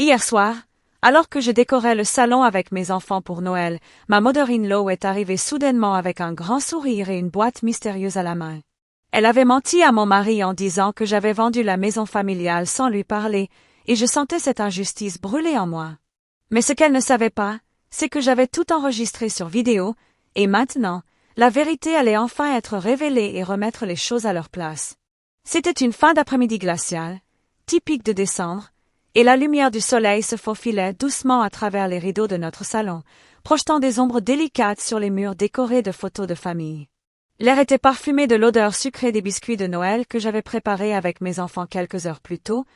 Hier soir, alors que je décorais le salon avec mes enfants pour Noël, ma mother-in-law est arrivée soudainement avec un grand sourire et une boîte mystérieuse à la main. Elle avait menti à mon mari en disant que j'avais vendu la maison familiale sans lui parler, et je sentais cette injustice brûler en moi. Mais ce qu'elle ne savait pas, c'est que j'avais tout enregistré sur vidéo, et maintenant, la vérité allait enfin être révélée et remettre les choses à leur place. C'était une fin d'après-midi glaciale, typique de décembre, et la lumière du soleil se faufilait doucement à travers les rideaux de notre salon, projetant des ombres délicates sur les murs décorés de photos de famille. L'air était parfumé de l'odeur sucrée des biscuits de Noël que j'avais préparés avec mes enfants quelques heures plus tôt,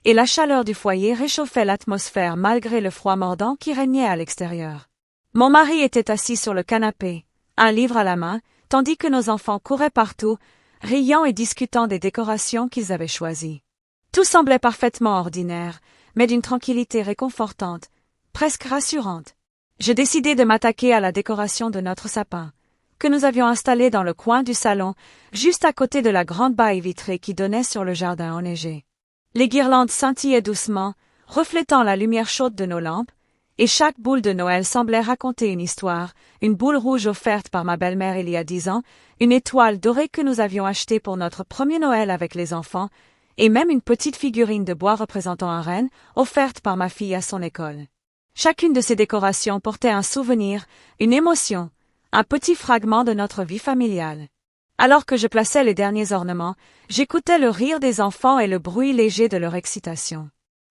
et la chaleur du foyer réchauffait l'atmosphère malgré le froid mordant qui régnait à l'extérieur. Mon mari était assis sur le canapé, un livre à la main, tandis que nos enfants couraient partout, riant et discutant des décorations qu'ils avaient choisies. Tout semblait parfaitement ordinaire, mais d'une tranquillité réconfortante, presque rassurante. Je décidai de m'attaquer à la décoration de notre sapin, que nous avions installé dans le coin du salon, juste à côté de la grande baille vitrée qui donnait sur le jardin enneigé. Les guirlandes scintillaient doucement, reflétant la lumière chaude de nos lampes, et chaque boule de Noël semblait raconter une histoire, une boule rouge offerte par ma belle-mère il y a 10 ans, une étoile dorée que nous avions achetée pour notre premier Noël avec les enfants, et même une petite figurine de bois représentant un renne, offerte par ma fille à son école. Chacune de ces décorations portait un souvenir, une émotion, un petit fragment de notre vie familiale. Alors que je plaçais les derniers ornements, j'écoutais le rire des enfants et le bruit léger de leur excitation.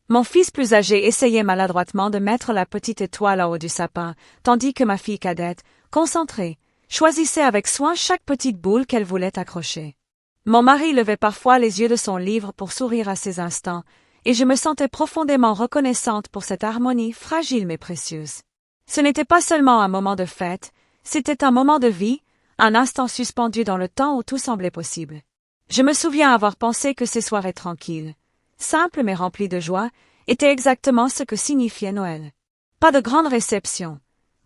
Mon fils plus âgé essayait maladroitement de mettre la petite étoile en haut du sapin, tandis que ma fille cadette, concentrée, choisissait avec soin chaque petite boule qu'elle voulait accrocher. Mon mari levait parfois les yeux de son livre pour sourire à ces instants, et je me sentais profondément reconnaissante pour cette harmonie fragile mais précieuse. Ce n'était pas seulement un moment de fête, c'était un moment de vie, un instant suspendu dans le temps où tout semblait possible. Je me souviens avoir pensé que ces soirées tranquilles, simples mais remplies de joie, étaient exactement ce que signifiait Noël. Pas de grande réception,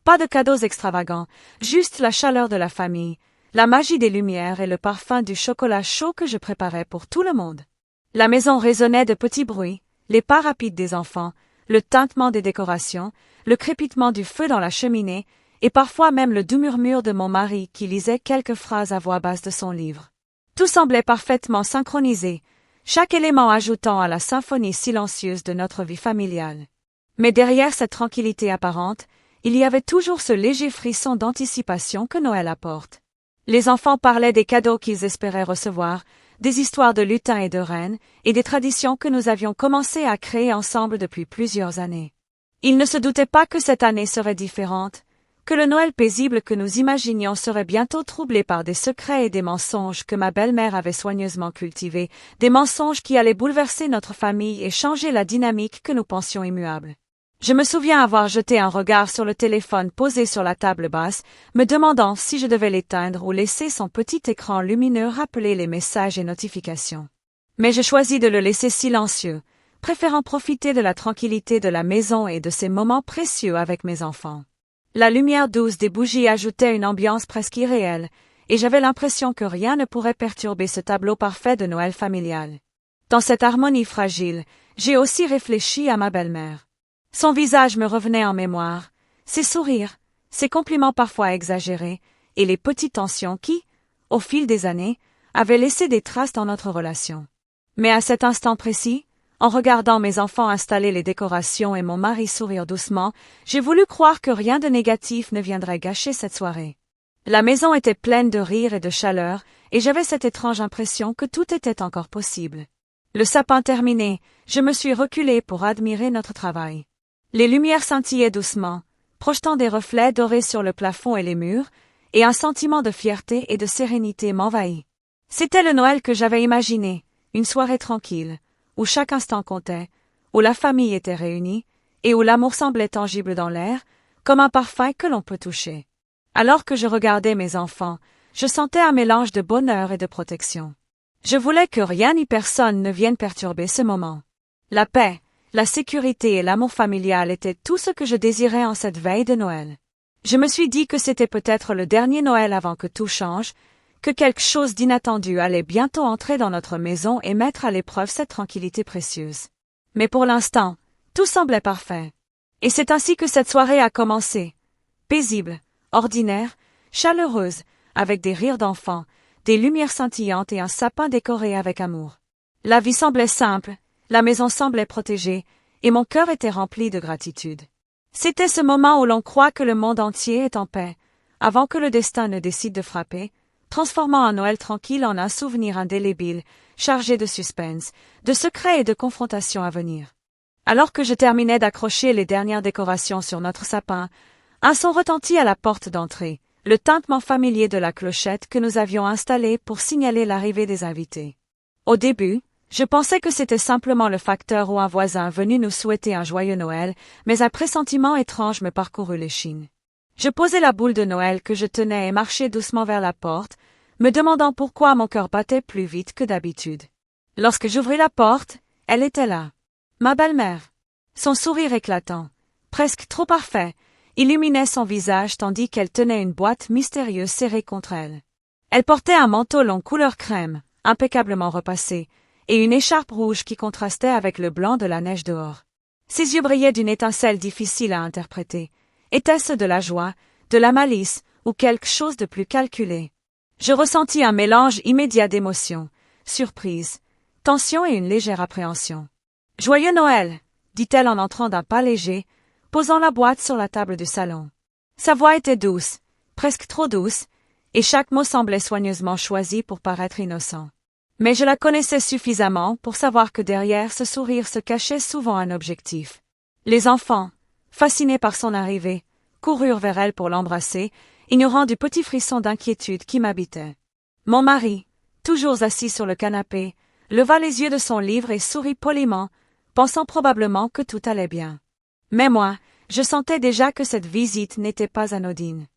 pas de cadeaux extravagants, juste la chaleur de la famille, la magie des lumières et le parfum du chocolat chaud que je préparais pour tout le monde. La maison résonnait de petits bruits, les pas rapides des enfants, le tintement des décorations, le crépitement du feu dans la cheminée, et parfois même le doux murmure de mon mari qui lisait quelques phrases à voix basse de son livre. Tout semblait parfaitement synchronisé, chaque élément ajoutant à la symphonie silencieuse de notre vie familiale. Mais derrière cette tranquillité apparente, il y avait toujours ce léger frisson d'anticipation que Noël apporte. Les enfants parlaient des cadeaux qu'ils espéraient recevoir, des histoires de lutins et de reines, et des traditions que nous avions commencé à créer ensemble depuis plusieurs années. Ils ne se doutaient pas que cette année serait différente, que le Noël paisible que nous imaginions serait bientôt troublé par des secrets et des mensonges que ma belle-mère avait soigneusement cultivés, des mensonges qui allaient bouleverser notre famille et changer la dynamique que nous pensions immuable. Je me souviens avoir jeté un regard sur le téléphone posé sur la table basse, me demandant si je devais l'éteindre ou laisser son petit écran lumineux rappeler les messages et notifications. Mais je choisis de le laisser silencieux, préférant profiter de la tranquillité de la maison et de ces moments précieux avec mes enfants. La lumière douce des bougies ajoutait une ambiance presque irréelle, et j'avais l'impression que rien ne pourrait perturber ce tableau parfait de Noël familial. Dans cette harmonie fragile, j'ai aussi réfléchi à ma belle-mère. Son visage me revenait en mémoire, ses sourires, ses compliments parfois exagérés, et les petites tensions qui, au fil des années, avaient laissé des traces dans notre relation. Mais à cet instant précis, en regardant mes enfants installer les décorations et mon mari sourire doucement, j'ai voulu croire que rien de négatif ne viendrait gâcher cette soirée. La maison était pleine de rire et de chaleur, et j'avais cette étrange impression que tout était encore possible. Le sapin terminé, je me suis reculée pour admirer notre travail. Les lumières scintillaient doucement, projetant des reflets dorés sur le plafond et les murs, et un sentiment de fierté et de sérénité m'envahit. C'était le Noël que j'avais imaginé, une soirée tranquille, où chaque instant comptait, où la famille était réunie, et où l'amour semblait tangible dans l'air, comme un parfum que l'on peut toucher. Alors que je regardais mes enfants, je sentais un mélange de bonheur et de protection. Je voulais que rien ni personne ne vienne perturber ce moment. La paix, la sécurité et l'amour familial étaient tout ce que je désirais en cette veille de Noël. Je me suis dit que c'était peut-être le dernier Noël avant que tout change, que quelque chose d'inattendu allait bientôt entrer dans notre maison et mettre à l'épreuve cette tranquillité précieuse. Mais pour l'instant, Tout semblait parfait. Et c'est ainsi que cette soirée a commencé. Paisible, ordinaire, chaleureuse, avec des rires d'enfants, des lumières scintillantes et un sapin décoré avec amour. La vie semblait simple, la maison semblait protégée, et mon cœur était rempli de gratitude. C'était ce moment où l'on croit que le monde entier est en paix, avant que le destin ne décide de frapper, transformant un Noël tranquille en un souvenir indélébile, chargé de suspense, de secrets et de confrontations à venir. Alors que je terminais d'accrocher les dernières décorations sur notre sapin, un son retentit à la porte d'entrée, le tintement familier de la clochette que nous avions installée pour signaler l'arrivée des invités. Au début, je pensais que c'était simplement le facteur ou un voisin venu nous souhaiter un joyeux Noël, mais un pressentiment étrange me parcourut l'échine. Je posai la boule de Noël que je tenais et marchai doucement vers la porte, me demandant pourquoi mon cœur battait plus vite que d'habitude. Lorsque j'ouvris la porte, elle était là. Ma belle-mère. Son sourire éclatant, presque trop parfait, illuminait son visage tandis qu'elle tenait une boîte mystérieuse serrée contre elle. Elle portait un manteau long couleur crème, impeccablement repassé, et une écharpe rouge qui contrastait avec le blanc de la neige dehors. Ses yeux brillaient d'une étincelle difficile à interpréter. Était-ce de la joie, de la malice, ou quelque chose de plus calculé? Je ressentis un mélange immédiat d'émotions, surprise, tension et une légère appréhension. « Joyeux Noël !» dit-elle en entrant d'un pas léger, posant la boîte sur la table du salon. Sa voix était douce, presque trop douce, et chaque mot semblait soigneusement choisi pour paraître innocent. Mais je la connaissais suffisamment pour savoir que derrière ce sourire se cachait souvent un objectif. Les enfants, fascinés par son arrivée, coururent vers elle pour l'embrasser, ignorant du petit frisson d'inquiétude qui m'habitait. Mon mari, toujours assis sur le canapé, leva les yeux de son livre et sourit poliment, pensant probablement que tout allait bien. Mais moi, je sentais déjà que cette visite n'était pas anodine.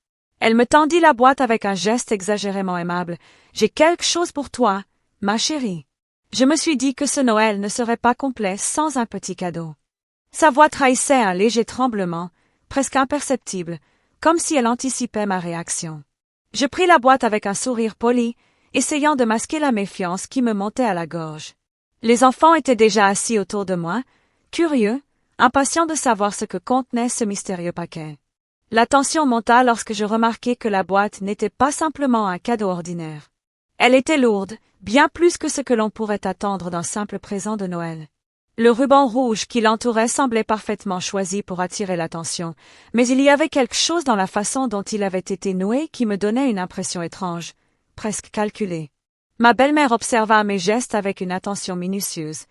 Elle me tendit la boîte avec un geste exagérément aimable. « J'ai quelque chose pour toi, ma chérie. » Je me suis dit que ce Noël ne serait pas complet sans un petit cadeau. Sa voix trahissait un léger tremblement, presque imperceptible, comme si elle anticipait ma réaction. Je pris la boîte avec un sourire poli, essayant de masquer la méfiance qui me montait à la gorge. Les enfants étaient déjà assis autour de moi, curieux, impatients de savoir ce que contenait ce mystérieux paquet. La tension monta lorsque je remarquai que la boîte n'était pas simplement un cadeau ordinaire. Elle était lourde, bien plus que ce que l'on pourrait attendre d'un simple présent de Noël. Le ruban rouge qui l'entourait semblait parfaitement choisi pour attirer l'attention, mais il y avait quelque chose dans la façon dont il avait été noué qui me donnait une impression étrange, presque calculée. Ma belle-mère observa mes gestes avec une attention minutieuse,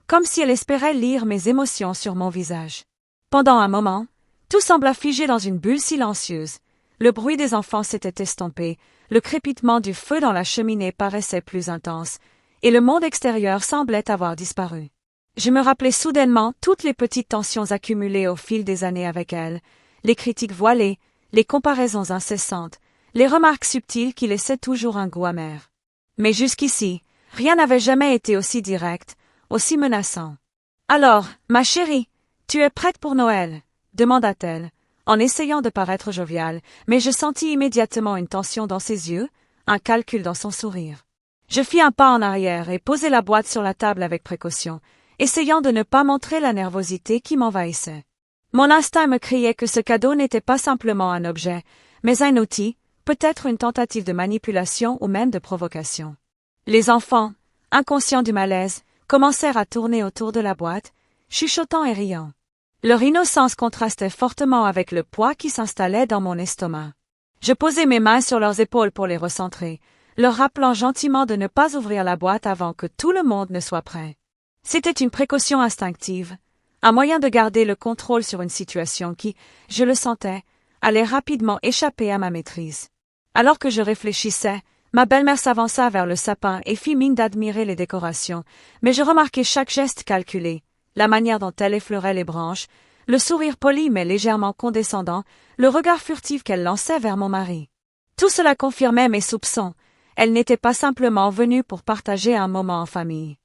comme si elle espérait lire mes émotions sur mon visage. Pendant un moment, tout sembla figé dans une bulle silencieuse. Le bruit des enfants s'était estompé, le crépitement du feu dans la cheminée paraissait plus intense, et le monde extérieur semblait avoir disparu. Je me rappelais soudainement toutes les petites tensions accumulées au fil des années avec elle, les critiques voilées, les comparaisons incessantes, les remarques subtiles qui laissaient toujours un goût amer. Mais jusqu'ici, rien n'avait jamais été aussi direct, aussi menaçant. « Alors, ma chérie, tu es prête pour Noël ?» demanda-t-elle, en essayant de paraître joviale, mais je sentis immédiatement une tension dans ses yeux, un calcul dans son sourire. Je fis un pas en arrière et posai la boîte sur la table avec précaution, essayant de ne pas montrer la nervosité qui m'envahissait. Mon instinct me criait que ce cadeau n'était pas simplement un objet, mais un outil, peut-être une tentative de manipulation ou même de provocation. Les enfants, inconscients du malaise, commencèrent à tourner autour de la boîte, chuchotant et riant. Leur innocence contrastait fortement avec le poids qui s'installait dans mon estomac. Je posai mes mains sur leurs épaules pour les recentrer, leur rappelant gentiment de ne pas ouvrir la boîte avant que tout le monde ne soit prêt. C'était une précaution instinctive, un moyen de garder le contrôle sur une situation qui, je le sentais, allait rapidement échapper à ma maîtrise. Alors que je réfléchissais, ma belle-mère s'avança vers le sapin et fit mine d'admirer les décorations, mais je remarquai chaque geste calculé, la manière dont elle effleurait les branches, le sourire poli mais légèrement condescendant, le regard furtif qu'elle lançait vers mon mari. Tout cela confirmait mes soupçons, elle n'était pas simplement venue pour partager un moment en famille.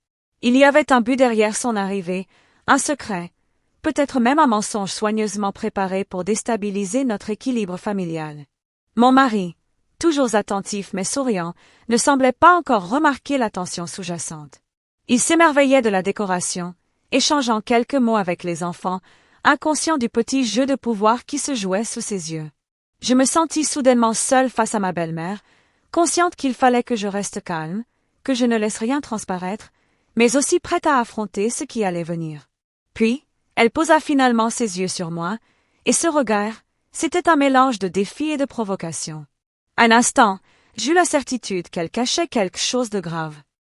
Il y avait un but derrière son arrivée, un secret, peut-être même un mensonge soigneusement préparé pour déstabiliser notre équilibre familial. Mon mari, toujours attentif mais souriant, ne semblait pas encore remarquer la tension sous-jacente. Il s'émerveillait de la décoration, échangeant quelques mots avec les enfants, inconscient du petit jeu de pouvoir qui se jouait sous ses yeux. Je me sentis soudainement seule face à ma belle-mère, consciente qu'il fallait que je reste calme, que je ne laisse rien transparaître, mais aussi prête à affronter ce qui allait venir. Puis, elle posa finalement ses yeux sur moi, et ce regard, c'était un mélange de défi et de provocation. Un instant, j'eus la certitude qu'elle cachait quelque chose de grave.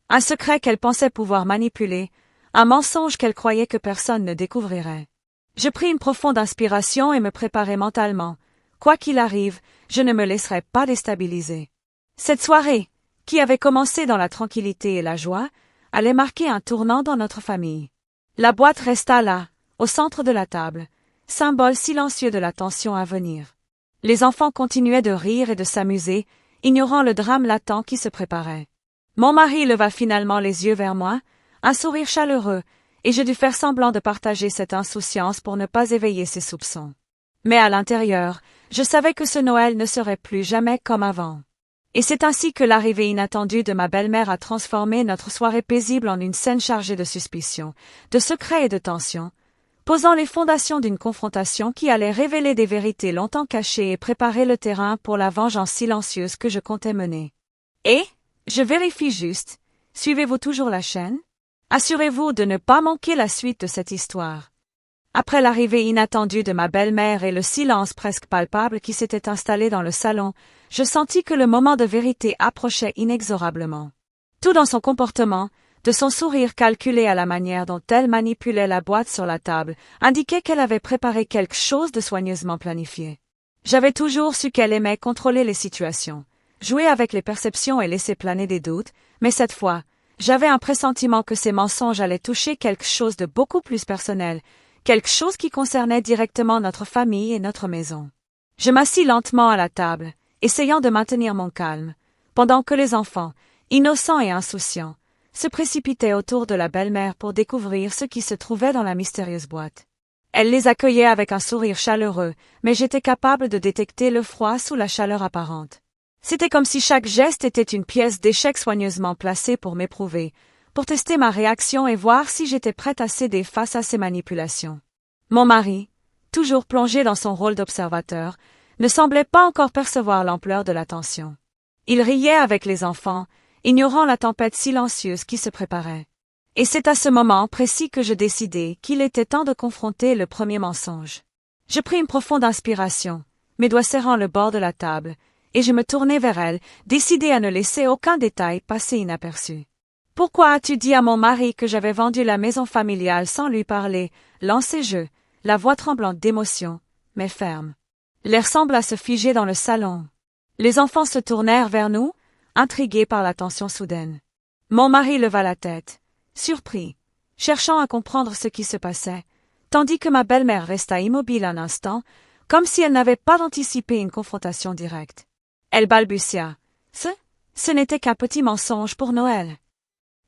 Un secret qu'elle pensait pouvoir manipuler, un mensonge qu'elle croyait que personne ne découvrirait. Je pris une profonde inspiration et me préparai mentalement. Quoi qu'il arrive, je ne me laisserai pas déstabiliser. Cette soirée, qui avait commencé dans la tranquillité et la joie, allait marquer un tournant dans notre famille. La boîte resta là, au centre de la table, symbole silencieux de la tension à venir. Les enfants continuaient de rire et de s'amuser, ignorant le drame latent qui se préparait. Mon mari leva finalement les yeux vers moi, un sourire chaleureux, et je dus faire semblant de partager cette insouciance pour ne pas éveiller ses soupçons. Mais à l'intérieur, je savais que ce Noël ne serait plus jamais comme avant. Et c'est ainsi que l'arrivée inattendue de ma belle-mère a transformé notre soirée paisible en une scène chargée de suspicions, de secrets et de tensions, posant les fondations d'une confrontation qui allait révéler des vérités longtemps cachées et préparer le terrain pour la vengeance silencieuse que je comptais mener. Et, je vérifie juste, suivez-vous toujours la chaîne? Assurez-vous de ne pas manquer la suite de cette histoire. Après l'arrivée inattendue de ma belle-mère et le silence presque palpable qui s'était installé dans le salon, je sentis que le moment de vérité approchait inexorablement. Tout dans son comportement, de son sourire calculé à la manière dont elle manipulait la boîte sur la table, indiquait qu'elle avait préparé quelque chose de soigneusement planifié. J'avais toujours su qu'elle aimait contrôler les situations, jouer avec les perceptions et laisser planer des doutes, mais cette fois, j'avais un pressentiment que ces mensonges allaient toucher quelque chose de beaucoup plus personnel, quelque chose qui concernait directement notre famille et notre maison. Je m'assis lentement à la table, essayant de maintenir mon calme, pendant que les enfants, innocents et insouciants, se précipitaient autour de la belle-mère pour découvrir ce qui se trouvait dans la mystérieuse boîte. Elle les accueillait avec un sourire chaleureux, mais j'étais capable de détecter le froid sous la chaleur apparente. C'était comme si chaque geste était une pièce d'échec soigneusement placée pour m'éprouver, pour tester ma réaction et voir si j'étais prête à céder face à ces manipulations. Mon mari, toujours plongé dans son rôle d'observateur, ne semblait pas encore percevoir l'ampleur de la tension. Il riait avec les enfants, ignorant la tempête silencieuse qui se préparait. Et c'est à ce moment précis que je décidai qu'il était temps de confronter le premier mensonge. Je pris une profonde inspiration, mes doigts serrant le bord de la table, et je me tournai vers elle, décidée à ne laisser aucun détail passer inaperçu. « Pourquoi as-tu dit à mon mari que j'avais vendu la maison familiale sans lui parler ?» lançai-je, la voix tremblante d'émotion, mais ferme. L'air sembla se figer dans le salon. Les enfants se tournèrent vers nous, intrigués par la tension soudaine. Mon mari leva la tête, surpris, cherchant à comprendre ce qui se passait, tandis que ma belle-mère resta immobile un instant, comme si elle n'avait pas anticipé une confrontation directe. Elle balbutia. « Ce n'était qu'un petit mensonge pour Noël. »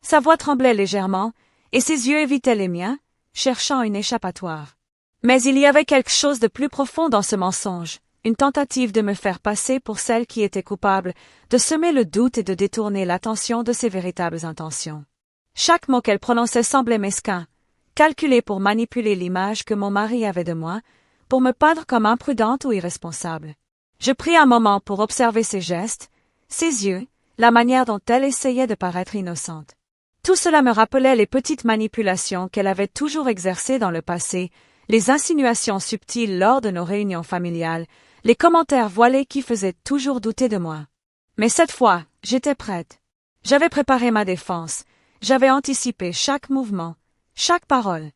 Sa voix tremblait légèrement, et ses yeux évitaient les miens, cherchant une échappatoire. Mais il y avait quelque chose de plus profond dans ce mensonge, une tentative de me faire passer pour celle qui était coupable, de semer le doute et de détourner l'attention de ses véritables intentions. Chaque mot qu'elle prononçait semblait mesquin, calculé pour manipuler l'image que mon mari avait de moi, pour me peindre comme imprudente ou irresponsable. Je pris un moment pour observer ses gestes, ses yeux, la manière dont elle essayait de paraître innocente. Tout cela me rappelait les petites manipulations qu'elle avait toujours exercées dans le passé, les insinuations subtiles lors de nos réunions familiales, les commentaires voilés qui faisaient toujours douter de moi. Mais cette fois, j'étais prête. J'avais préparé ma défense, j'avais anticipé chaque mouvement, chaque parole.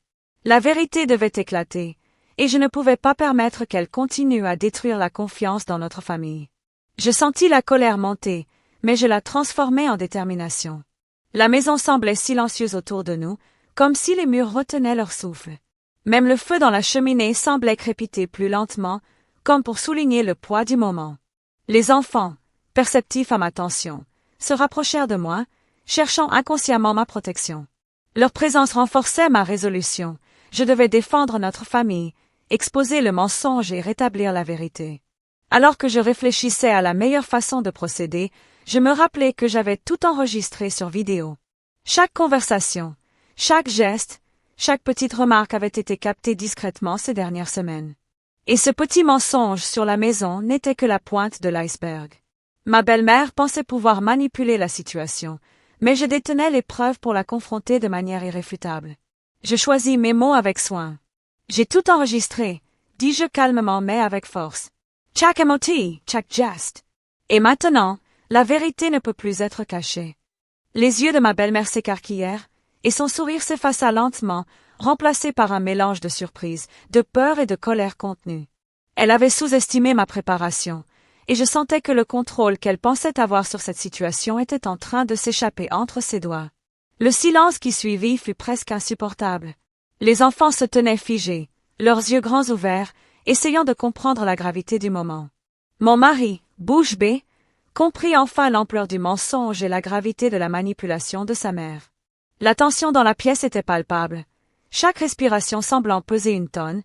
La vérité devait éclater, et je ne pouvais pas permettre qu'elle continue à détruire la confiance dans notre famille. Je sentis la colère monter, mais je la transformai en détermination. La maison semblait silencieuse autour de nous, comme si les murs retenaient leur souffle. Même le feu dans la cheminée semblait crépiter plus lentement, comme pour souligner le poids du moment. Les enfants, perceptifs à ma tension, se rapprochèrent de moi, cherchant inconsciemment ma protection. Leur présence renforçait ma résolution. Je devais défendre notre famille, exposer le mensonge et rétablir la vérité. Alors que je réfléchissais à la meilleure façon de procéder, je me rappelai que j'avais tout enregistré sur vidéo. Chaque conversation, chaque geste, Chaque petite remarque avait été captée discrètement ces dernières semaines. Et ce petit mensonge sur la maison n'était que la pointe de l'iceberg. Ma belle-mère pensait pouvoir manipuler la situation, mais je détenais les preuves pour la confronter de manière irréfutable. Je choisis mes mots avec soin. J'ai tout enregistré, dis-je calmement mais avec force. Chaque emoji, chaque geste. Et maintenant, la vérité ne peut plus être cachée. Les yeux de ma belle-mère s'écarquillèrent, et son sourire s'effaça lentement, remplacé par un mélange de surprise, de peur et de colère contenue. Elle avait sous-estimé ma préparation, et je sentais que le contrôle qu'elle pensait avoir sur cette situation était en train de s'échapper entre ses doigts. Le silence qui suivit fut presque insupportable. Les enfants se tenaient figés, leurs yeux grands ouverts, essayant de comprendre la gravité du moment. Mon mari, bouche bée, comprit enfin l'ampleur du mensonge et la gravité de la manipulation de sa mère. La tension dans la pièce était palpable, chaque respiration semblant peser une tonne,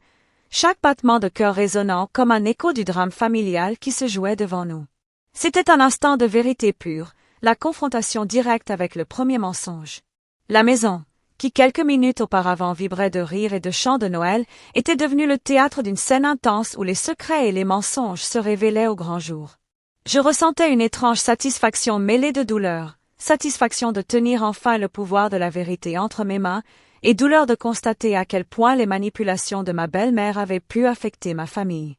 chaque battement de cœur résonnant comme un écho du drame familial qui se jouait devant nous. C'était un instant de vérité pure, la confrontation directe avec le premier mensonge. La maison, qui quelques minutes auparavant vibrait de rires et de chants de Noël, était devenue le théâtre d'une scène intense où les secrets et les mensonges se révélaient au grand jour. Je ressentais une étrange satisfaction mêlée de douleur, satisfaction de tenir enfin le pouvoir de la vérité entre mes mains, et douleur de constater à quel point les manipulations de ma belle-mère avaient pu affecter ma famille.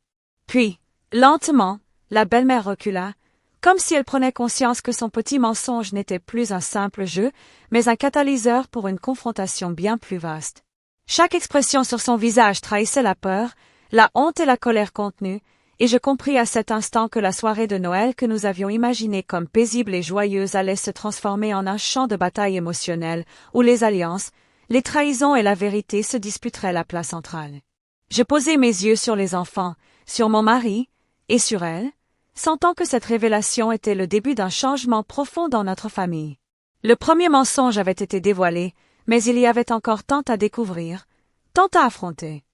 Puis, lentement, la belle-mère recula, comme si elle prenait conscience que son petit mensonge n'était plus un simple jeu, mais un catalyseur pour une confrontation bien plus vaste. Chaque expression sur son visage trahissait la peur, la honte et la colère contenues, et je compris à cet instant que la soirée de Noël que nous avions imaginée comme paisible et joyeuse allait se transformer en un champ de bataille émotionnelle, où les alliances, les trahisons et la vérité se disputeraient la place centrale. Je posai mes yeux sur les enfants, sur mon mari, et sur elle, sentant que cette révélation était le début d'un changement profond dans notre famille. Le premier mensonge avait été dévoilé, mais il y avait encore tant à découvrir, tant à affronter.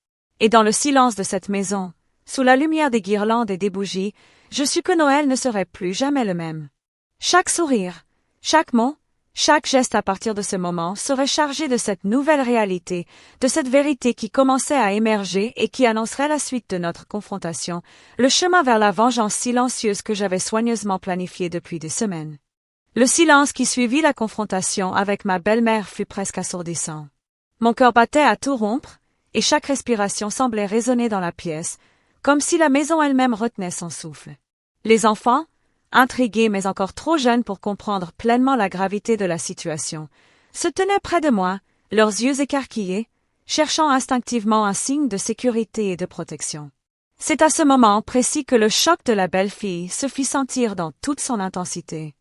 Et dans le silence de cette maison, sous la lumière des guirlandes et des bougies, je sus que Noël ne serait plus jamais le même. Chaque sourire, chaque mot, chaque geste à partir de ce moment serait chargé de cette nouvelle réalité, de cette vérité qui commençait à émerger et qui annoncerait la suite de notre confrontation, le chemin vers la vengeance silencieuse que j'avais soigneusement planifiée depuis des semaines. Le silence qui suivit la confrontation avec ma belle-mère fut presque assourdissant. Mon cœur battait à tout rompre, et chaque respiration semblait résonner dans la pièce, comme si la maison elle-même retenait son souffle. Les enfants, intrigués mais encore trop jeunes pour comprendre pleinement la gravité de la situation, se tenaient près de moi, leurs yeux écarquillés, cherchant instinctivement un signe de sécurité et de protection. C'est à ce moment précis que le choc de la belle-fille se fit sentir dans toute son intensité.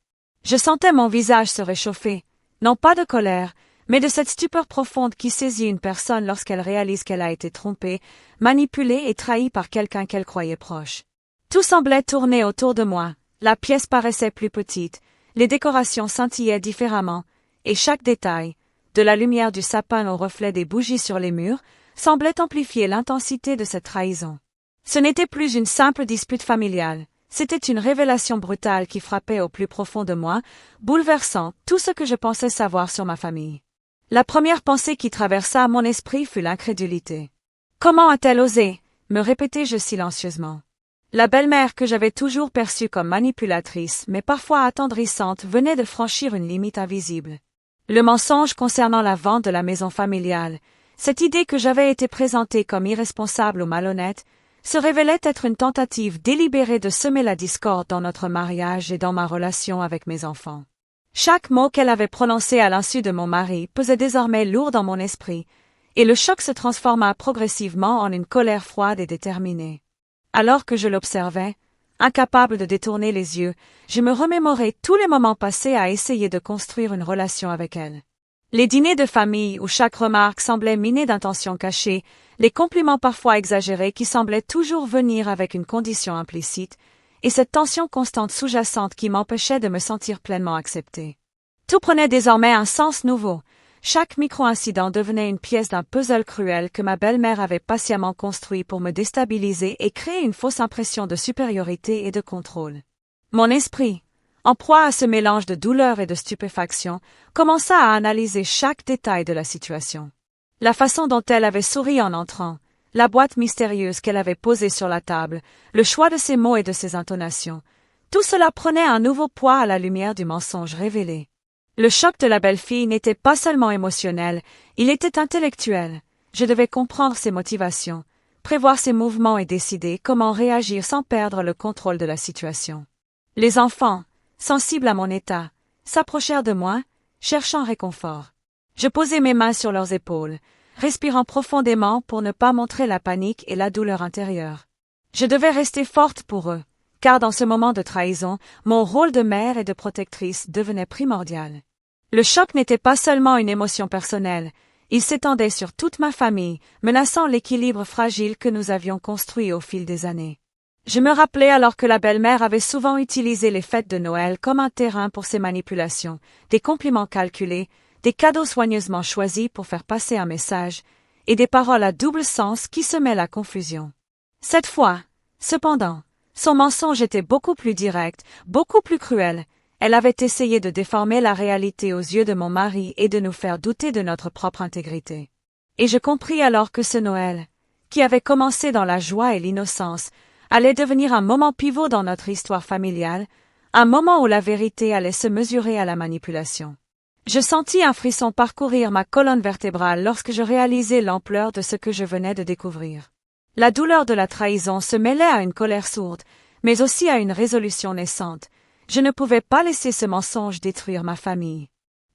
Je sentais mon visage se réchauffer, non pas de colère, mais de cette stupeur profonde qui saisit une personne lorsqu'elle réalise qu'elle a été trompée, manipulée et trahie par quelqu'un qu'elle croyait proche. Tout semblait tourner autour de moi, la pièce paraissait plus petite, les décorations scintillaient différemment, et chaque détail, de la lumière du sapin au reflet des bougies sur les murs, semblait amplifier l'intensité de cette trahison. Ce n'était plus une simple dispute familiale, c'était une révélation brutale qui frappait au plus profond de moi, bouleversant tout ce que je pensais savoir sur ma famille. La première pensée qui traversa mon esprit fut l'incrédulité. Comment a-t-elle osé, me répétai-je silencieusement. La belle-mère que j'avais toujours perçue comme manipulatrice mais parfois attendrissante venait de franchir une limite invisible. Le mensonge concernant la vente de la maison familiale, cette idée que j'avais été présentée comme irresponsable ou malhonnête, se révélait être une tentative délibérée de semer la discorde dans notre mariage et dans ma relation avec mes enfants. Chaque mot qu'elle avait prononcé à l'insu de mon mari pesait désormais lourd dans mon esprit, et le choc se transforma progressivement en une colère froide et déterminée. Alors que je l'observais, incapable de détourner les yeux, je me remémorais tous les moments passés à essayer de construire une relation avec elle. Les dîners de famille où chaque remarque semblait minée d'intentions cachées, les compliments parfois exagérés qui semblaient toujours venir avec une condition implicite, et cette tension constante sous-jacente qui m'empêchait de me sentir pleinement acceptée. Tout prenait désormais un sens nouveau. Chaque micro-incident devenait une pièce d'un puzzle cruel que ma belle-mère avait patiemment construit pour me déstabiliser et créer une fausse impression de supériorité et de contrôle. Mon esprit, en proie à ce mélange de douleur et de stupéfaction, commença à analyser chaque détail de la situation. La façon dont elle avait souri en entrant, la boîte mystérieuse qu'elle avait posée sur la table, le choix de ses mots et de ses intonations, tout cela prenait un nouveau poids à la lumière du mensonge révélé. Le choc de la belle-fille n'était pas seulement émotionnel, il était intellectuel. Je devais comprendre ses motivations, prévoir ses mouvements et décider comment réagir sans perdre le contrôle de la situation. Les enfants, sensibles à mon état, s'approchèrent de moi, cherchant réconfort. Je posai mes mains sur leurs épaules, respirant profondément pour ne pas montrer la panique et la douleur intérieure. Je devais rester forte pour eux, car dans ce moment de trahison, mon rôle de mère et de protectrice devenait primordial. Le choc n'était pas seulement une émotion personnelle, il s'étendait sur toute ma famille, menaçant l'équilibre fragile que nous avions construit au fil des années. Je me rappelais alors que la belle-mère avait souvent utilisé les fêtes de Noël comme un terrain pour ses manipulations, des compliments calculés, des cadeaux soigneusement choisis pour faire passer un message, et des paroles à double sens qui semaient la confusion. Cette fois, cependant, son mensonge était beaucoup plus direct, beaucoup plus cruel. Elle avait essayé de déformer la réalité aux yeux de mon mari et de nous faire douter de notre propre intégrité. Et je compris alors que ce Noël, qui avait commencé dans la joie et l'innocence, allait devenir un moment pivot dans notre histoire familiale, un moment où la vérité allait se mesurer à la manipulation. Je sentis un frisson parcourir ma colonne vertébrale lorsque je réalisai l'ampleur de ce que je venais de découvrir. La douleur de la trahison se mêlait à une colère sourde, mais aussi à une résolution naissante. Je ne pouvais pas laisser ce mensonge détruire ma famille.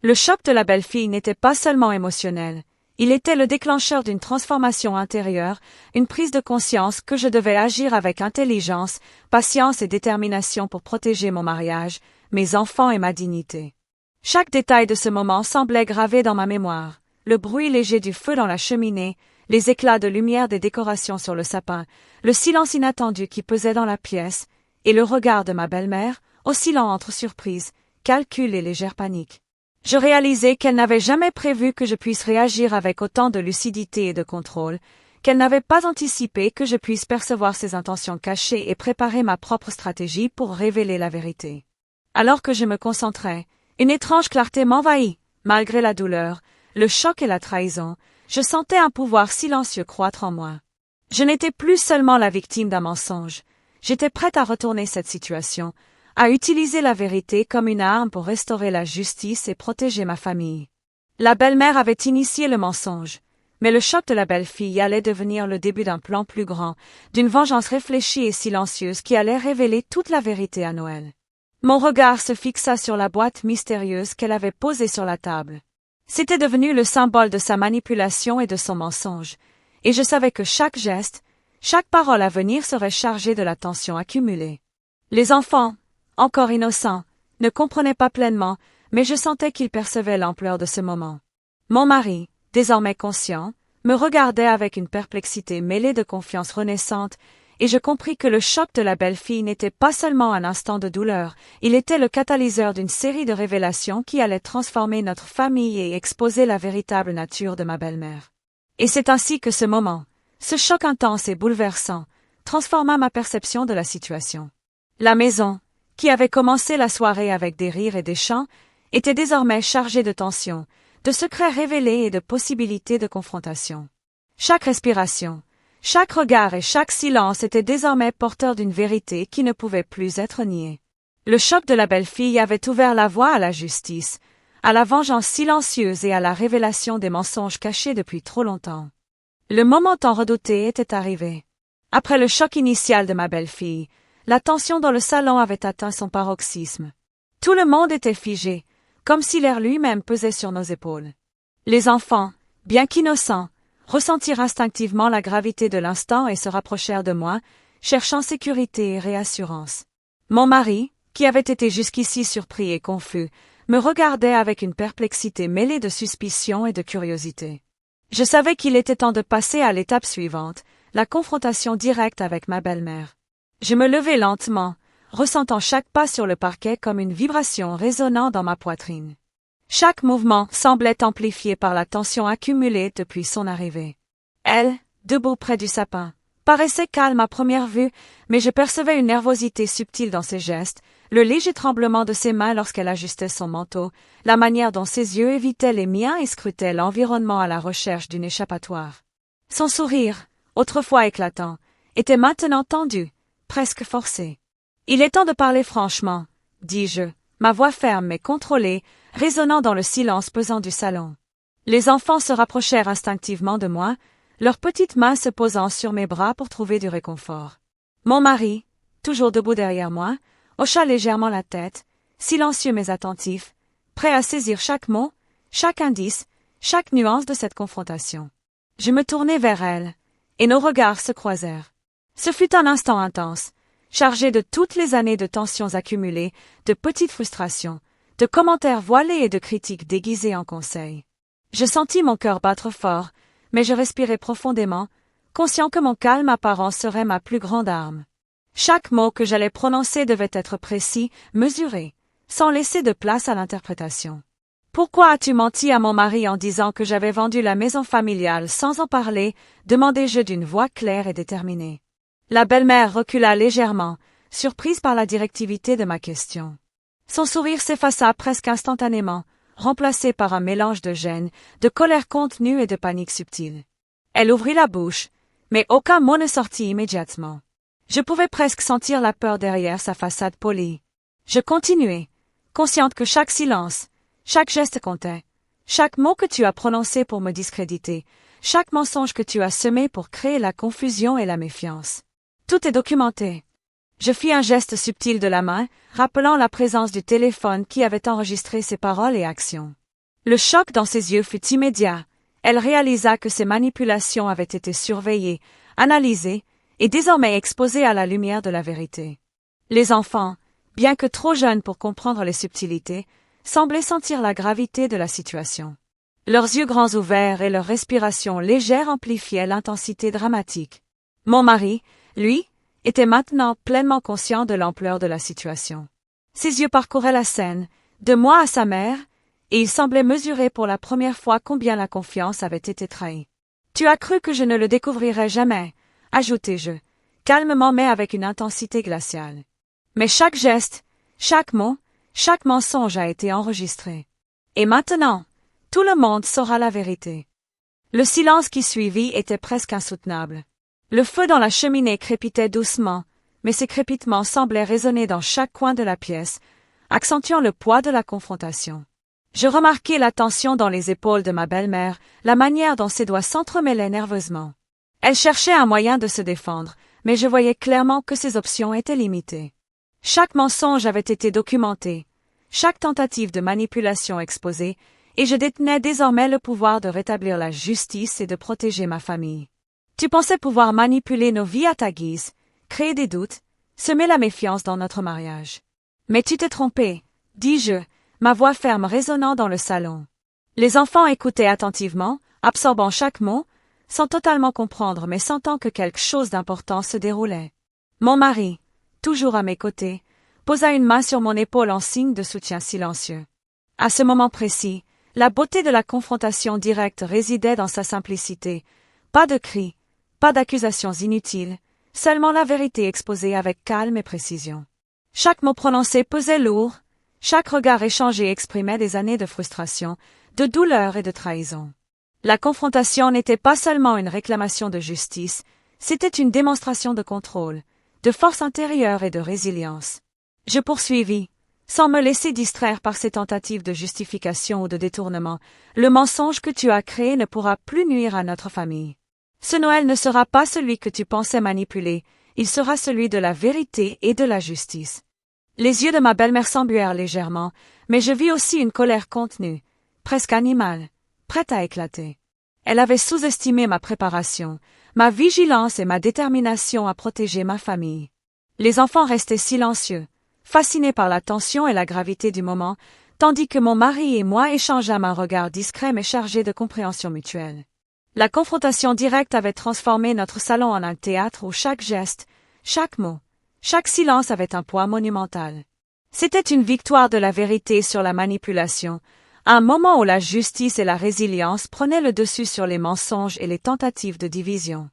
Le choc de la belle-fille n'était pas seulement émotionnel, il était le déclencheur d'une transformation intérieure, une prise de conscience que je devais agir avec intelligence, patience et détermination pour protéger mon mariage, mes enfants et ma dignité. Chaque détail de ce moment semblait gravé dans ma mémoire, le bruit léger du feu dans la cheminée, les éclats de lumière des décorations sur le sapin, le silence inattendu qui pesait dans la pièce, et le regard de ma belle-mère, oscillant entre surprise, calcul et légère panique. Je réalisai qu'elle n'avait jamais prévu que je puisse réagir avec autant de lucidité et de contrôle, qu'elle n'avait pas anticipé que je puisse percevoir ses intentions cachées et préparer ma propre stratégie pour révéler la vérité. Alors que je me concentrais, une étrange clarté m'envahit, malgré la douleur, le choc et la trahison, je sentais un pouvoir silencieux croître en moi. Je n'étais plus seulement la victime d'un mensonge, j'étais prête à retourner cette situation, à utiliser la vérité comme une arme pour restaurer la justice et protéger ma famille. La belle-mère avait initié le mensonge, mais le choc de la belle-fille allait devenir le début d'un plan plus grand, d'une vengeance réfléchie et silencieuse qui allait révéler toute la vérité à Noël. Mon regard se fixa sur la boîte mystérieuse qu'elle avait posée sur la table. C'était devenu le symbole de sa manipulation et de son mensonge, et je savais que chaque geste, chaque parole à venir serait chargée de la tension accumulée. Les enfants, encore innocents, ne comprenaient pas pleinement, mais je sentais qu'ils percevaient l'ampleur de ce moment. Mon mari, désormais conscient, me regardait avec une perplexité mêlée de confiance renaissante, et je compris que le choc de la belle-fille n'était pas seulement un instant de douleur, il était le catalyseur d'une série de révélations qui allaient transformer notre famille et exposer la véritable nature de ma belle-mère. Et c'est ainsi que ce moment, ce choc intense et bouleversant, transforma ma perception de la situation. La maison, qui avait commencé la soirée avec des rires et des chants, était désormais chargée de tensions, de secrets révélés et de possibilités de confrontation. Chaque respiration, chaque regard et chaque silence était désormais porteur d'une vérité qui ne pouvait plus être niée. Le choc de la belle-fille avait ouvert la voie à la justice, à la vengeance silencieuse et à la révélation des mensonges cachés depuis trop longtemps. Le moment tant redouté était arrivé. Après le choc initial de ma belle-fille, la tension dans le salon avait atteint son paroxysme. Tout le monde était figé, comme si l'air lui-même pesait sur nos épaules. Les enfants, bien qu'innocents, ressentirent instinctivement la gravité de l'instant et se rapprochèrent de moi, cherchant sécurité et réassurance. Mon mari, qui avait été jusqu'ici surpris et confus, me regardait avec une perplexité mêlée de suspicion et de curiosité. Je savais qu'il était temps de passer à l'étape suivante, la confrontation directe avec ma belle-mère. Je me levai lentement, ressentant chaque pas sur le parquet comme une vibration résonnant dans ma poitrine. Chaque mouvement semblait amplifié par la tension accumulée depuis son arrivée. Elle, debout près du sapin, paraissait calme à première vue, mais je percevais une nervosité subtile dans ses gestes, Le léger tremblement de ses mains lorsqu'elle ajustait son manteau, la manière dont ses yeux évitaient les miens et scrutaient l'environnement à la recherche d'une échappatoire. Son sourire, autrefois éclatant, était maintenant tendu, presque forcé. « Il est temps de parler franchement, » dis-je, ma voix ferme mais contrôlée, résonnant dans le silence pesant du salon. Les enfants se rapprochèrent instinctivement de moi, leurs petites mains se posant sur mes bras pour trouver du réconfort. Mon mari, toujours debout derrière moi, hocha légèrement la tête, silencieux mais attentif, prêt à saisir chaque mot, chaque indice, chaque nuance de cette confrontation. Je me tournai vers elle, et nos regards se croisèrent. Ce fut un instant intense, chargé de toutes les années de tensions accumulées, de petites frustrations, de commentaires voilés et de critiques déguisées en conseils. Je sentis mon cœur battre fort, mais je respirai profondément, conscient que mon calme apparent serait ma plus grande arme. Chaque mot que j'allais prononcer devait être précis, mesuré, sans laisser de place à l'interprétation. « Pourquoi as-tu menti à mon mari en disant que j'avais vendu la maison familiale sans en parler ?» demandai-je d'une voix claire et déterminée. La belle-mère recula légèrement, surprise par la directivité de ma question. Son sourire s'effaça presque instantanément, remplacé par un mélange de gêne, de colère contenue et de panique subtile. Elle ouvrit la bouche, mais aucun mot ne sortit immédiatement. Je pouvais presque sentir la peur derrière sa façade polie. Je continuai, consciente que chaque silence, chaque geste comptait, chaque mot que tu as prononcé pour me discréditer, chaque mensonge que tu as semé pour créer la confusion et la méfiance. Tout est documenté. Je fis un geste subtil de la main, rappelant la présence du téléphone qui avait enregistré ses paroles et actions. Le choc dans ses yeux fut immédiat. Elle réalisa que ses manipulations avaient été surveillées, analysées, et désormais exposées à la lumière de la vérité. Les enfants, bien que trop jeunes pour comprendre les subtilités, semblaient sentir la gravité de la situation. Leurs yeux grands ouverts et leur respiration légère amplifiaient l'intensité dramatique. Mon mari, lui, était maintenant pleinement conscient de l'ampleur de la situation. Ses yeux parcouraient la scène, de moi à sa mère, et il semblait mesurer pour la première fois combien la confiance avait été trahie. « Tu as cru que je ne le découvrirais jamais », ajoutai-je, calmement mais avec une intensité glaciale. Mais chaque geste, chaque mot, chaque mensonge a été enregistré. Et maintenant, tout le monde saura la vérité. Le silence qui suivit était presque insoutenable. Le feu dans la cheminée crépitait doucement, mais ces crépitements semblaient résonner dans chaque coin de la pièce, accentuant le poids de la confrontation. Je remarquai la tension dans les épaules de ma belle-mère, la manière dont ses doigts s'entremêlaient nerveusement. Elle cherchait un moyen de se défendre, mais je voyais clairement que ses options étaient limitées. Chaque mensonge avait été documenté, chaque tentative de manipulation exposée, et je détenais désormais le pouvoir de rétablir la justice et de protéger ma famille. Tu pensais pouvoir manipuler nos vies à ta guise, créer des doutes, semer la méfiance dans notre mariage. Mais tu t'es trompé, dis-je, ma voix ferme résonnant dans le salon. Les enfants écoutaient attentivement, absorbant chaque mot, sans totalement comprendre mais sentant que quelque chose d'important se déroulait. Mon mari, toujours à mes côtés, posa une main sur mon épaule en signe de soutien silencieux. À ce moment précis, la beauté de la confrontation directe résidait dans sa simplicité. Pas de cris, pas d'accusations inutiles, seulement la vérité exposée avec calme et précision. Chaque mot prononcé pesait lourd, chaque regard échangé exprimait des années de frustration, de douleur et de trahison. La confrontation n'était pas seulement une réclamation de justice, c'était une démonstration de contrôle, de force intérieure et de résilience. Je poursuivis, sans me laisser distraire par ces tentatives de justification ou de détournement. Le mensonge que tu as créé ne pourra plus nuire à notre famille. Ce Noël ne sera pas celui que tu pensais manipuler, il sera celui de la vérité et de la justice. Les yeux de ma belle-mère s'embuèrent légèrement, mais je vis aussi une colère contenue, presque animale, prête à éclater. Elle avait sous-estimé ma préparation, ma vigilance et ma détermination à protéger ma famille. Les enfants restaient silencieux, fascinés par la tension et la gravité du moment, tandis que mon mari et moi échangeâmes un regard discret mais chargé de compréhension mutuelle. La confrontation directe avait transformé notre salon en un théâtre où chaque geste, chaque mot, chaque silence avait un poids monumental. C'était une victoire de la vérité sur la manipulation, un moment où la justice et la résilience prenaient le dessus sur les mensonges et les tentatives de division.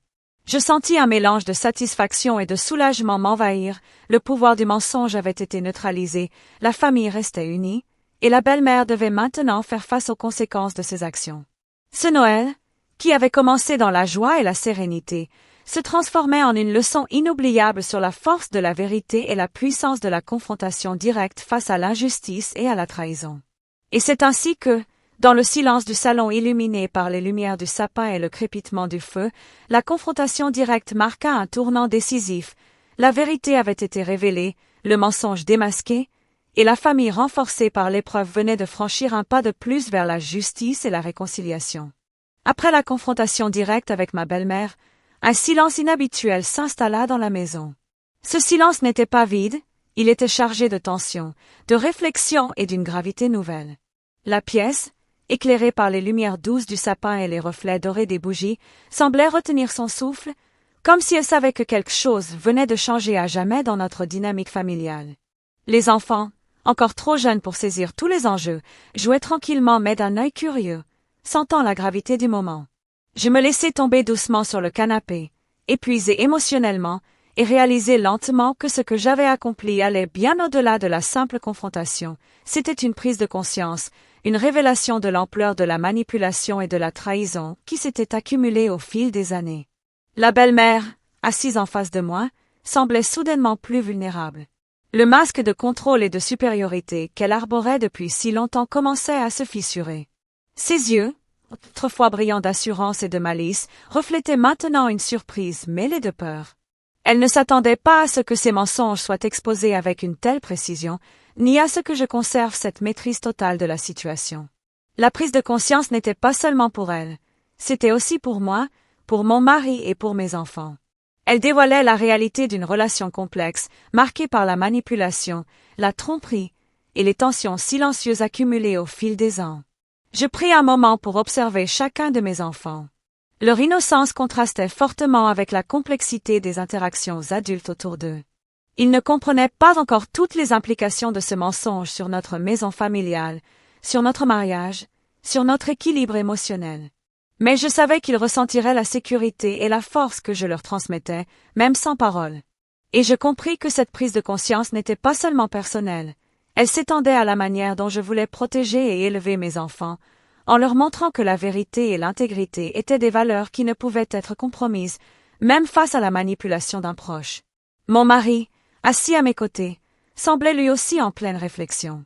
Je sentis un mélange de satisfaction et de soulagement m'envahir, le pouvoir du mensonge avait été neutralisé, la famille restait unie, et la belle-mère devait maintenant faire face aux conséquences de ses actions. Ce Noël, qui avait commencé dans la joie et la sérénité, se transformait en une leçon inoubliable sur la force de la vérité et la puissance de la confrontation directe face à l'injustice et à la trahison. Et c'est ainsi que, dans le silence du salon illuminé par les lumières du sapin et le crépitement du feu, la confrontation directe marqua un tournant décisif, la vérité avait été révélée, le mensonge démasqué, et la famille renforcée par l'épreuve venait de franchir un pas de plus vers la justice et la réconciliation. Après la confrontation directe avec ma belle-mère, un silence inhabituel s'installa dans la maison. Ce silence n'était pas vide, il était chargé de tension, de réflexion et d'une gravité nouvelle. La pièce, éclairée par les lumières douces du sapin et les reflets dorés des bougies, semblait retenir son souffle, comme si elle savait que quelque chose venait de changer à jamais dans notre dynamique familiale. Les enfants, encore trop jeunes pour saisir tous les enjeux, jouaient tranquillement mais d'un œil curieux, sentant la gravité du moment. Je me laissai tomber doucement sur le canapé, épuisé émotionnellement, et réalisai lentement que ce que j'avais accompli allait bien au-delà de la simple confrontation. C'était une prise de conscience, une révélation de l'ampleur de la manipulation et de la trahison qui s'était accumulée au fil des années. La belle-mère, assise en face de moi, semblait soudainement plus vulnérable. Le masque de contrôle et de supériorité qu'elle arborait depuis si longtemps commençait à se fissurer. Ses yeux, autrefois brillants d'assurance et de malice, reflétaient maintenant une surprise mêlée de peur. Elle ne s'attendait pas à ce que ses mensonges soient exposés avec une telle précision, ni à ce que je conserve cette maîtrise totale de la situation. La prise de conscience n'était pas seulement pour elle, c'était aussi pour moi, pour mon mari et pour mes enfants. Elle dévoilait la réalité d'une relation complexe, marquée par la manipulation, la tromperie et les tensions silencieuses accumulées au fil des ans. Je pris un moment pour observer chacun de mes enfants. Leur innocence contrastait fortement avec la complexité des interactions adultes autour d'eux. Ils ne comprenaient pas encore toutes les implications de ce mensonge sur notre maison familiale, sur notre mariage, sur notre équilibre émotionnel. Mais je savais qu'ils ressentiraient la sécurité et la force que je leur transmettais, même sans parole. Et je compris que cette prise de conscience n'était pas seulement personnelle, elle s'étendait à la manière dont je voulais protéger et élever mes enfants, en leur montrant que la vérité et l'intégrité étaient des valeurs qui ne pouvaient être compromises, même face à la manipulation d'un proche. Mon mari, assis à mes côtés, semblait lui aussi en pleine réflexion.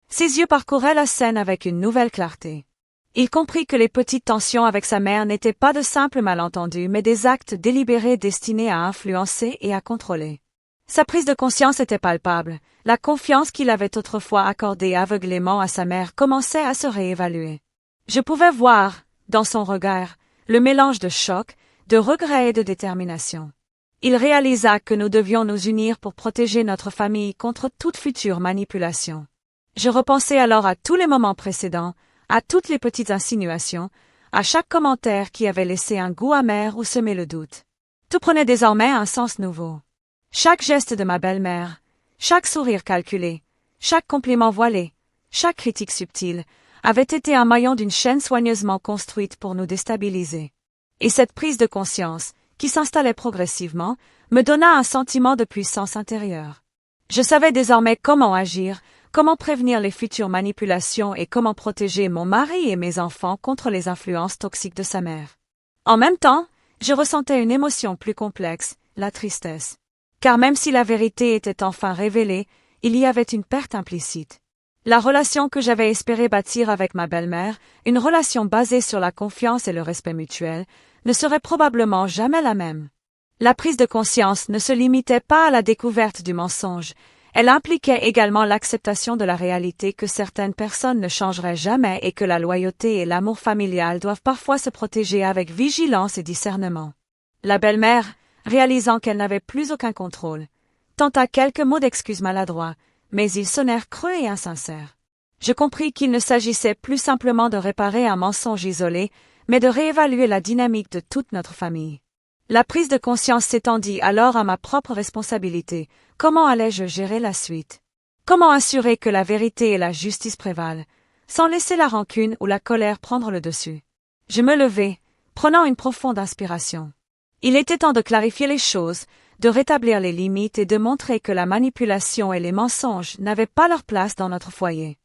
Ses yeux parcouraient la scène avec une nouvelle clarté. Il comprit que les petites tensions avec sa mère n'étaient pas de simples malentendus, mais des actes délibérés destinés à influencer et à contrôler. Sa prise de conscience était palpable, la confiance qu'il avait autrefois accordée aveuglément à sa mère commençait à se réévaluer. Je pouvais voir, dans son regard, le mélange de choc, de regret et de détermination. Il réalisa que nous devions nous unir pour protéger notre famille contre toute future manipulation. Je repensai alors à tous les moments précédents, à toutes les petites insinuations, à chaque commentaire qui avait laissé un goût amer ou semé le doute. Tout prenait désormais un sens nouveau. Chaque geste de ma belle-mère, chaque sourire calculé, chaque compliment voilé, chaque critique subtile, avait été un maillon d'une chaîne soigneusement construite pour nous déstabiliser. Et cette prise de conscience, qui s'installait progressivement, me donna un sentiment de puissance intérieure. Je savais désormais comment agir, comment prévenir les futures manipulations et comment protéger mon mari et mes enfants contre les influences toxiques de sa mère. En même temps, je ressentais une émotion plus complexe, la tristesse. Car même si la vérité était enfin révélée, il y avait une perte implicite. La relation que j'avais espéré bâtir avec ma belle-mère, une relation basée sur la confiance et le respect mutuel, ne serait probablement jamais la même. La prise de conscience ne se limitait pas à la découverte du mensonge, elle impliquait également l'acceptation de la réalité que certaines personnes ne changeraient jamais et que la loyauté et l'amour familial doivent parfois se protéger avec vigilance et discernement. La belle-mère, réalisant qu'elle n'avait plus aucun contrôle, tenta quelques mots d'excuses maladroits, mais ils sonnèrent creux et insincères. Je compris qu'il ne s'agissait plus simplement de réparer un mensonge isolé, mais de réévaluer la dynamique de toute notre famille. La prise de conscience s'étendit alors à ma propre responsabilité. Comment allais-je gérer la suite? Comment assurer que la vérité et la justice prévalent, sans laisser la rancune ou la colère prendre le dessus? Je me levai, prenant une profonde inspiration. Il était temps de clarifier les choses, de rétablir les limites et de montrer que la manipulation et les mensonges n'avaient pas leur place dans notre foyer.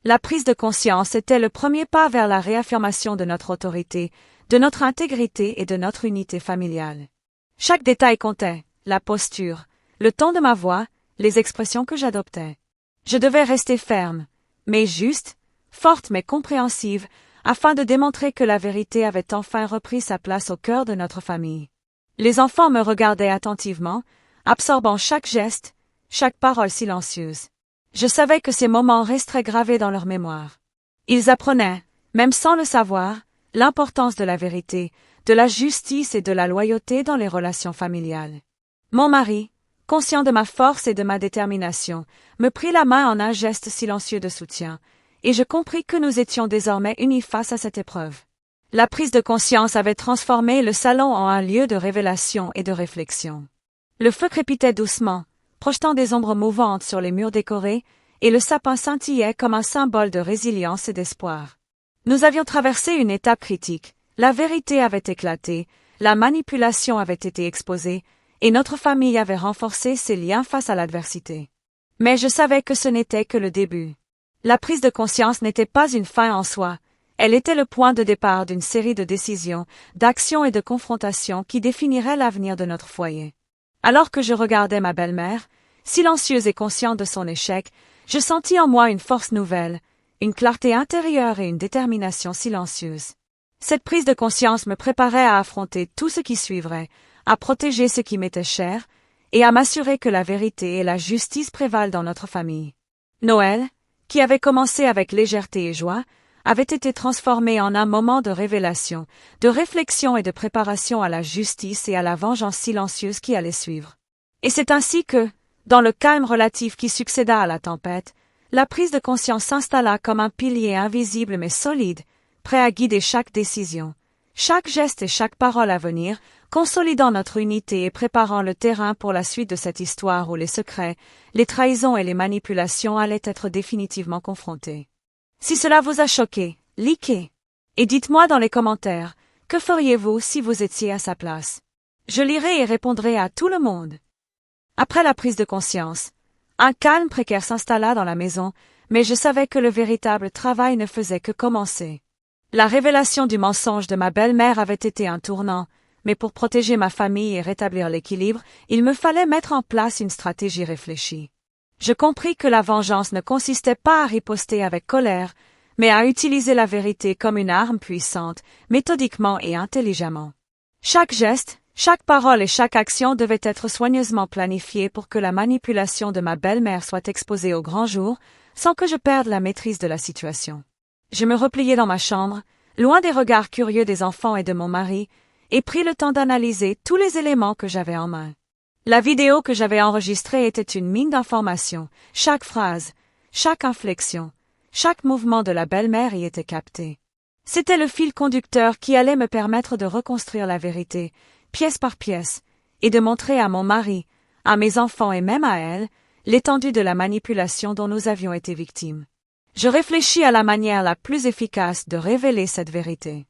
La prise de conscience était le premier pas vers la réaffirmation de notre autorité, de notre intégrité et de notre unité familiale. Chaque détail comptait, la posture, le ton de ma voix, les expressions que j'adoptais. Je devais rester ferme, mais juste, forte mais compréhensive, afin de démontrer que la vérité avait enfin repris sa place au cœur de notre famille. Les enfants me regardaient attentivement, absorbant chaque geste, chaque parole silencieuse. Je savais que ces moments resteraient gravés dans leur mémoire. Ils apprenaient, même sans le savoir, l'importance de la vérité, de la justice et de la loyauté dans les relations familiales. Mon mari, conscient de ma force et de ma détermination, me prit la main en un geste silencieux de soutien, et je compris que nous étions désormais unis face à cette épreuve. La prise de conscience avait transformé le salon en un lieu de révélation et de réflexion. Le feu crépitait doucement, projetant des ombres mouvantes sur les murs décorés, et le sapin scintillait comme un symbole de résilience et d'espoir. Nous avions traversé une étape critique, la vérité avait éclaté, la manipulation avait été exposée, et notre famille avait renforcé ses liens face à l'adversité. Mais je savais que ce n'était que le début. La prise de conscience n'était pas une fin en soi, elle était le point de départ d'une série de décisions, d'actions et de confrontations qui définiraient l'avenir de notre foyer. Alors que je regardais ma belle-mère, silencieuse et consciente de son échec, je sentis en moi une force nouvelle, une clarté intérieure et une détermination silencieuse. Cette prise de conscience me préparait à affronter tout ce qui suivrait, à protéger ce qui m'était cher, et à m'assurer que la vérité et la justice prévalent dans notre famille. Noël, qui avait commencé avec légèreté et joie, avait été transformé en un moment de révélation, de réflexion et de préparation à la justice et à la vengeance silencieuse qui allait suivre. Et c'est ainsi que, dans le calme relatif qui succéda à la tempête, la prise de conscience s'installa comme un pilier invisible mais solide, prêt à guider chaque décision, chaque geste et chaque parole à venir, consolidant notre unité et préparant le terrain pour la suite de cette histoire où les secrets, les trahisons et les manipulations allaient être définitivement confrontés. Si cela vous a choqué, likez. Et dites-moi dans les commentaires, que feriez-vous si vous étiez à sa place? Je lirai et répondrai à tout le monde. Après la prise de conscience, un calme précaire s'installa dans la maison, mais je savais que le véritable travail ne faisait que commencer. La révélation du mensonge de ma belle-mère avait été un tournant, mais pour protéger ma famille et rétablir l'équilibre, il me fallait mettre en place une stratégie réfléchie. Je compris que la vengeance ne consistait pas à riposter avec colère, mais à utiliser la vérité comme une arme puissante, méthodiquement et intelligemment. Chaque geste, chaque parole et chaque action devait être soigneusement planifiée pour que la manipulation de ma belle-mère soit exposée au grand jour, sans que je perde la maîtrise de la situation. Je me repliai dans ma chambre, loin des regards curieux des enfants et de mon mari, et pris le temps d'analyser tous les éléments que j'avais en main. La vidéo que j'avais enregistrée était une mine d'informations, chaque phrase, chaque inflexion, chaque mouvement de la belle-mère y était capté. C'était le fil conducteur qui allait me permettre de reconstruire la vérité, pièce par pièce, et de montrer à mon mari, à mes enfants et même à elle, l'étendue de la manipulation dont nous avions été victimes. Je réfléchis à la manière la plus efficace de révéler cette vérité.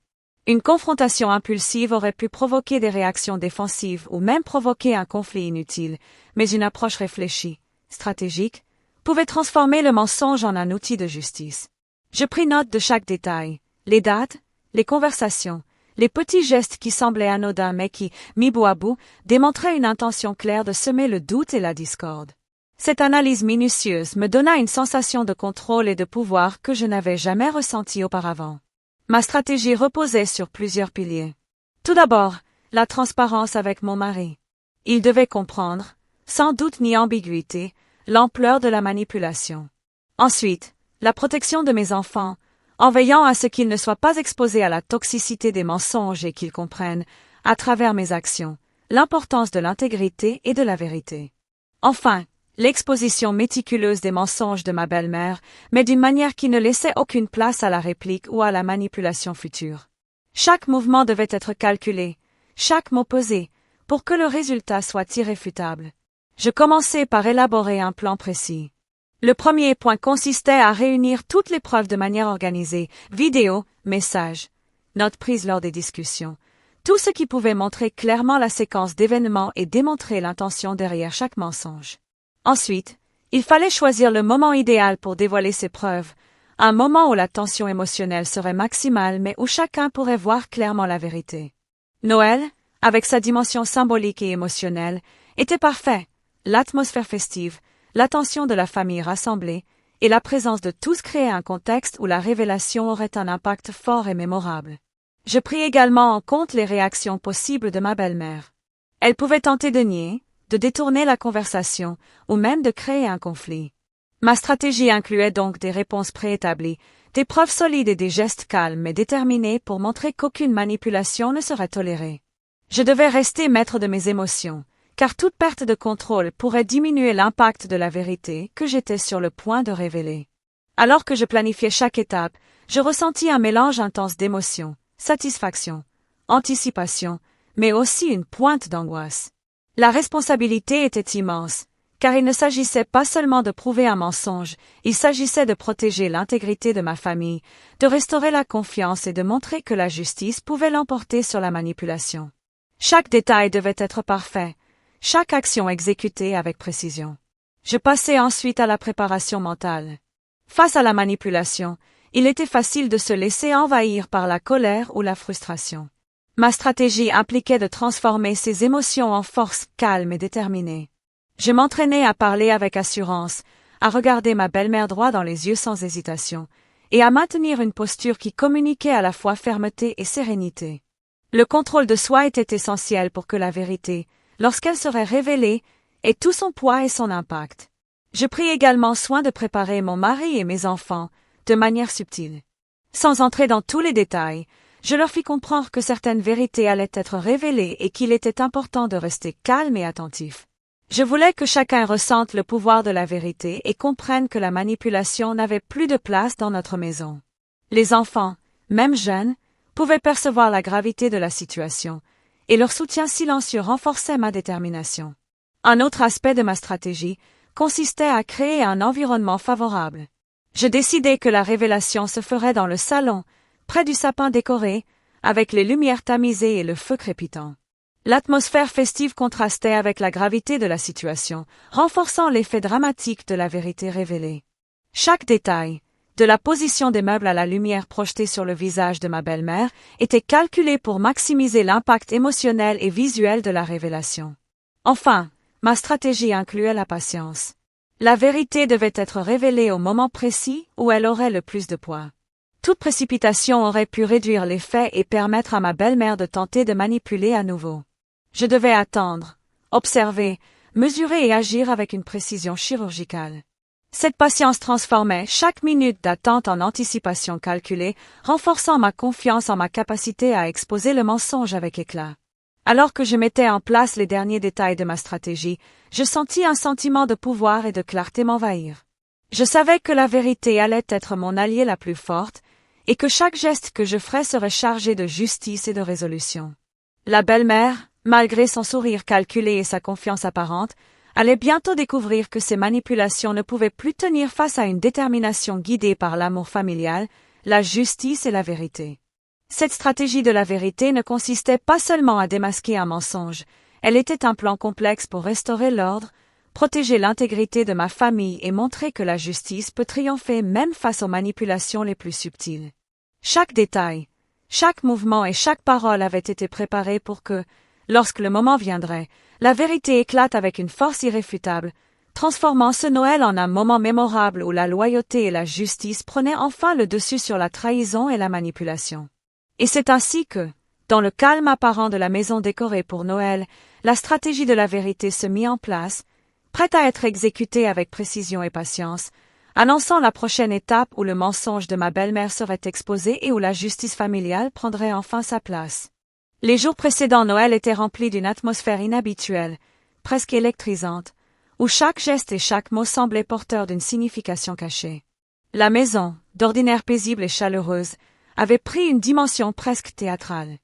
Une confrontation impulsive aurait pu provoquer des réactions défensives ou même provoquer un conflit inutile, mais une approche réfléchie, stratégique, pouvait transformer le mensonge en un outil de justice. Je pris note de chaque détail, les dates, les conversations, les petits gestes qui semblaient anodins mais qui, mis bout à bout, démontraient une intention claire de semer le doute et la discorde. Cette analyse minutieuse me donna une sensation de contrôle et de pouvoir que je n'avais jamais ressentie auparavant. Ma stratégie reposait sur plusieurs piliers. Tout d'abord, la transparence avec mon mari. Il devait comprendre, sans doute ni ambiguïté, l'ampleur de la manipulation. Ensuite, la protection de mes enfants, en veillant à ce qu'ils ne soient pas exposés à la toxicité des mensonges et qu'ils comprennent, à travers mes actions, l'importance de l'intégrité et de la vérité. Enfin, l'exposition méticuleuse des mensonges de ma belle-mère, mais d'une manière qui ne laissait aucune place à la réplique ou à la manipulation future. Chaque mouvement devait être calculé, chaque mot pesé, pour que le résultat soit irréfutable. Je commençai par élaborer un plan précis. Le premier point consistait à réunir toutes les preuves de manière organisée, vidéos, messages, notes prises lors des discussions, Tout ce qui pouvait montrer clairement la séquence d'événements et démontrer l'intention derrière chaque mensonge. Ensuite, il fallait choisir le moment idéal pour dévoiler ses preuves, un moment où la tension émotionnelle serait maximale mais où chacun pourrait voir clairement la vérité. Noël, avec sa dimension symbolique et émotionnelle, était parfait. L'atmosphère festive, l'attention de la famille rassemblée et la présence de tous créaient un contexte où la révélation aurait un impact fort et mémorable. Je pris également en compte les réactions possibles de ma belle-mère. Elle pouvait tenter de nier, de détourner la conversation ou même de créer un conflit. Ma stratégie incluait donc des réponses préétablies, des preuves solides et des gestes calmes et déterminés pour montrer qu'aucune manipulation ne serait tolérée. Je devais rester maître de mes émotions, car toute perte de contrôle pourrait diminuer l'impact de la vérité que j'étais sur le point de révéler. Alors que je planifiais chaque étape, je ressentis un mélange intense d'émotions, satisfaction, anticipation, mais aussi une pointe d'angoisse. La responsabilité était immense, car il ne s'agissait pas seulement de prouver un mensonge, il s'agissait de protéger l'intégrité de ma famille, de restaurer la confiance et de montrer que la justice pouvait l'emporter sur la manipulation. Chaque détail devait être parfait, chaque action exécutée avec précision. Je passais ensuite à la préparation mentale. Face à la manipulation, il était facile de se laisser envahir par la colère ou la frustration. Ma stratégie impliquait de transformer ces émotions en force calme et déterminée. Je m'entraînais à parler avec assurance, à regarder ma belle-mère droit dans les yeux sans hésitation, et à maintenir une posture qui communiquait à la fois fermeté et sérénité. Le contrôle de soi était essentiel pour que la vérité, lorsqu'elle serait révélée, ait tout son poids et son impact. Je pris également soin de préparer mon mari et mes enfants, de manière subtile. Sans entrer dans tous les détails, je leur fis comprendre que certaines vérités allaient être révélées et qu'il était important de rester calme et attentif. Je voulais que chacun ressente le pouvoir de la vérité et comprenne que la manipulation n'avait plus de place dans notre maison. Les enfants, même jeunes, pouvaient percevoir la gravité de la situation, et leur soutien silencieux renforçait ma détermination. Un autre aspect de ma stratégie consistait à créer un environnement favorable. Je décidai que la révélation se ferait dans le salon, près du sapin décoré, avec les lumières tamisées et le feu crépitant. L'atmosphère festive contrastait avec la gravité de la situation, renforçant l'effet dramatique de la vérité révélée. Chaque détail, de la position des meubles à la lumière projetée sur le visage de ma belle-mère, était calculé pour maximiser l'impact émotionnel et visuel de la révélation. Enfin, ma stratégie incluait la patience. La vérité devait être révélée au moment précis où elle aurait le plus de poids. Toute précipitation aurait pu réduire l'effet et permettre à ma belle-mère de tenter de manipuler à nouveau. Je devais attendre, observer, mesurer et agir avec une précision chirurgicale. Cette patience transformait chaque minute d'attente en anticipation calculée, renforçant ma confiance en ma capacité à exposer le mensonge avec éclat. Alors que je mettais en place les derniers détails de ma stratégie, je sentis un sentiment de pouvoir et de clarté m'envahir. Je savais que la vérité allait être mon alliée la plus forte, et que chaque geste que je ferais serait chargé de justice et de résolution. La belle-mère, malgré son sourire calculé et sa confiance apparente, allait bientôt découvrir que ces manipulations ne pouvaient plus tenir face à une détermination guidée par l'amour familial, la justice et la vérité. Cette stratégie de la vérité ne consistait pas seulement à démasquer un mensonge, elle était un plan complexe pour restaurer l'ordre, protéger l'intégrité de ma famille et montrer que la justice peut triompher même face aux manipulations les plus subtiles. Chaque détail, chaque mouvement et chaque parole avait été préparé pour que, lorsque le moment viendrait, la vérité éclate avec une force irréfutable, transformant ce Noël en un moment mémorable où la loyauté et la justice prenaient enfin le dessus sur la trahison et la manipulation. Et c'est ainsi que, dans le calme apparent de la maison décorée pour Noël, la stratégie de la vérité se mit en place, prête à être exécutée avec précision et patience, annonçant la prochaine étape où le mensonge de ma belle-mère serait exposé et où la justice familiale prendrait enfin sa place. Les jours précédant Noël étaient remplis d'une atmosphère inhabituelle, presque électrisante, où chaque geste et chaque mot semblaient porteurs d'une signification cachée. La maison, d'ordinaire paisible et chaleureuse, avait pris une dimension presque théâtrale.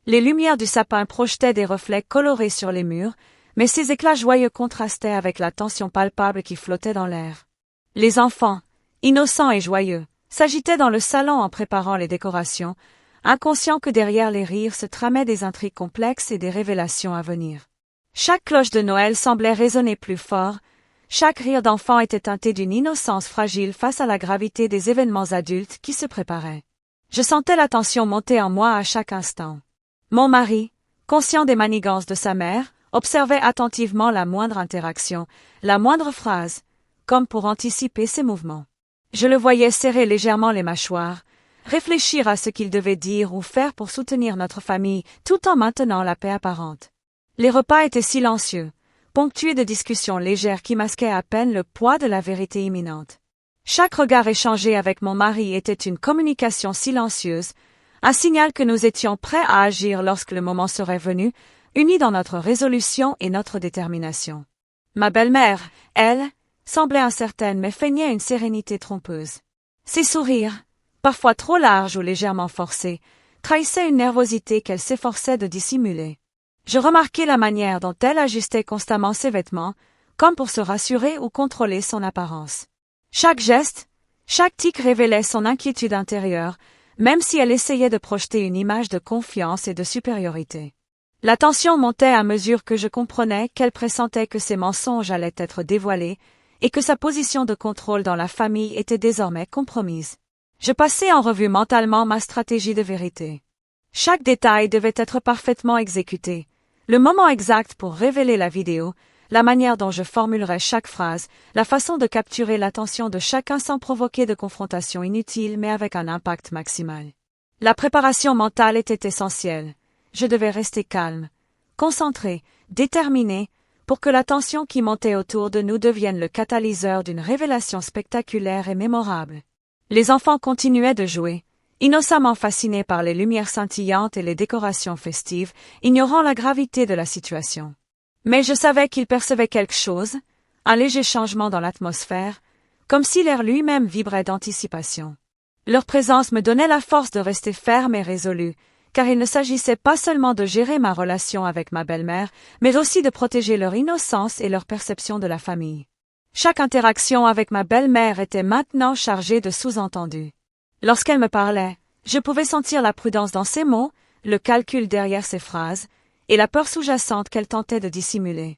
Les lumières du sapin projetaient des reflets colorés sur les murs, mais ces éclats joyeux contrastaient avec la tension palpable qui flottait dans l'air. Les enfants, innocents et joyeux, s'agitaient dans le salon en préparant les décorations, inconscient que derrière les rires se tramaient des intrigues complexes et des révélations à venir. Chaque cloche de Noël semblait résonner plus fort, chaque rire d'enfant était teinté d'une innocence fragile face à la gravité des événements adultes qui se préparaient. Je sentais la tension monter en moi à chaque instant. Mon mari, conscient des manigances de sa mère, observait attentivement la moindre interaction, la moindre phrase, comme pour anticiper ses mouvements. Je le voyais serrer légèrement les mâchoires, réfléchir à ce qu'il devait dire ou faire pour soutenir notre famille, tout en maintenant la paix apparente. Les repas étaient silencieux, ponctués de discussions légères qui masquaient à peine le poids de la vérité imminente. Chaque regard échangé avec mon mari était une communication silencieuse, un signal que nous étions prêts à agir lorsque le moment serait venu, unis dans notre résolution et notre détermination. Ma belle-mère, elle, semblait incertaine mais feignait une sérénité trompeuse. Ses sourires, parfois trop larges ou légèrement forcés, trahissaient une nervosité qu'elle s'efforçait de dissimuler. Je remarquai la manière dont elle ajustait constamment ses vêtements, comme pour se rassurer ou contrôler son apparence. Chaque geste, chaque tic révélait son inquiétude intérieure, même si elle essayait de projeter une image de confiance et de supériorité. La tension montait à mesure que je comprenais qu'elle pressentait que ses mensonges allaient être dévoilés et que sa position de contrôle dans la famille était désormais compromise. Je passais en revue mentalement ma stratégie de vérité. Chaque détail devait être parfaitement exécuté, le moment exact pour révéler la vidéo, la manière dont je formulerais chaque phrase, la façon de capturer l'attention de chacun sans provoquer de confrontation inutile mais avec un impact maximal. La préparation mentale était essentielle. Je devais rester calme, concentré, déterminé, pour que la tension qui montait autour de nous devienne le catalyseur d'une révélation spectaculaire et mémorable. Les enfants continuaient de jouer, innocemment fascinés par les lumières scintillantes et les décorations festives, ignorant la gravité de la situation. Mais je savais qu'ils percevaient quelque chose, un léger changement dans l'atmosphère, comme si l'air lui-même vibrait d'anticipation. Leur présence me donnait la force de rester ferme et résolue, car il ne s'agissait pas seulement de gérer ma relation avec ma belle-mère, mais aussi de protéger leur innocence et leur perception de la famille. Chaque interaction avec ma belle-mère était maintenant chargée de sous-entendus. Lorsqu'elle me parlait, je pouvais sentir la prudence dans ses mots, le calcul derrière ses phrases, et la peur sous-jacente qu'elle tentait de dissimuler.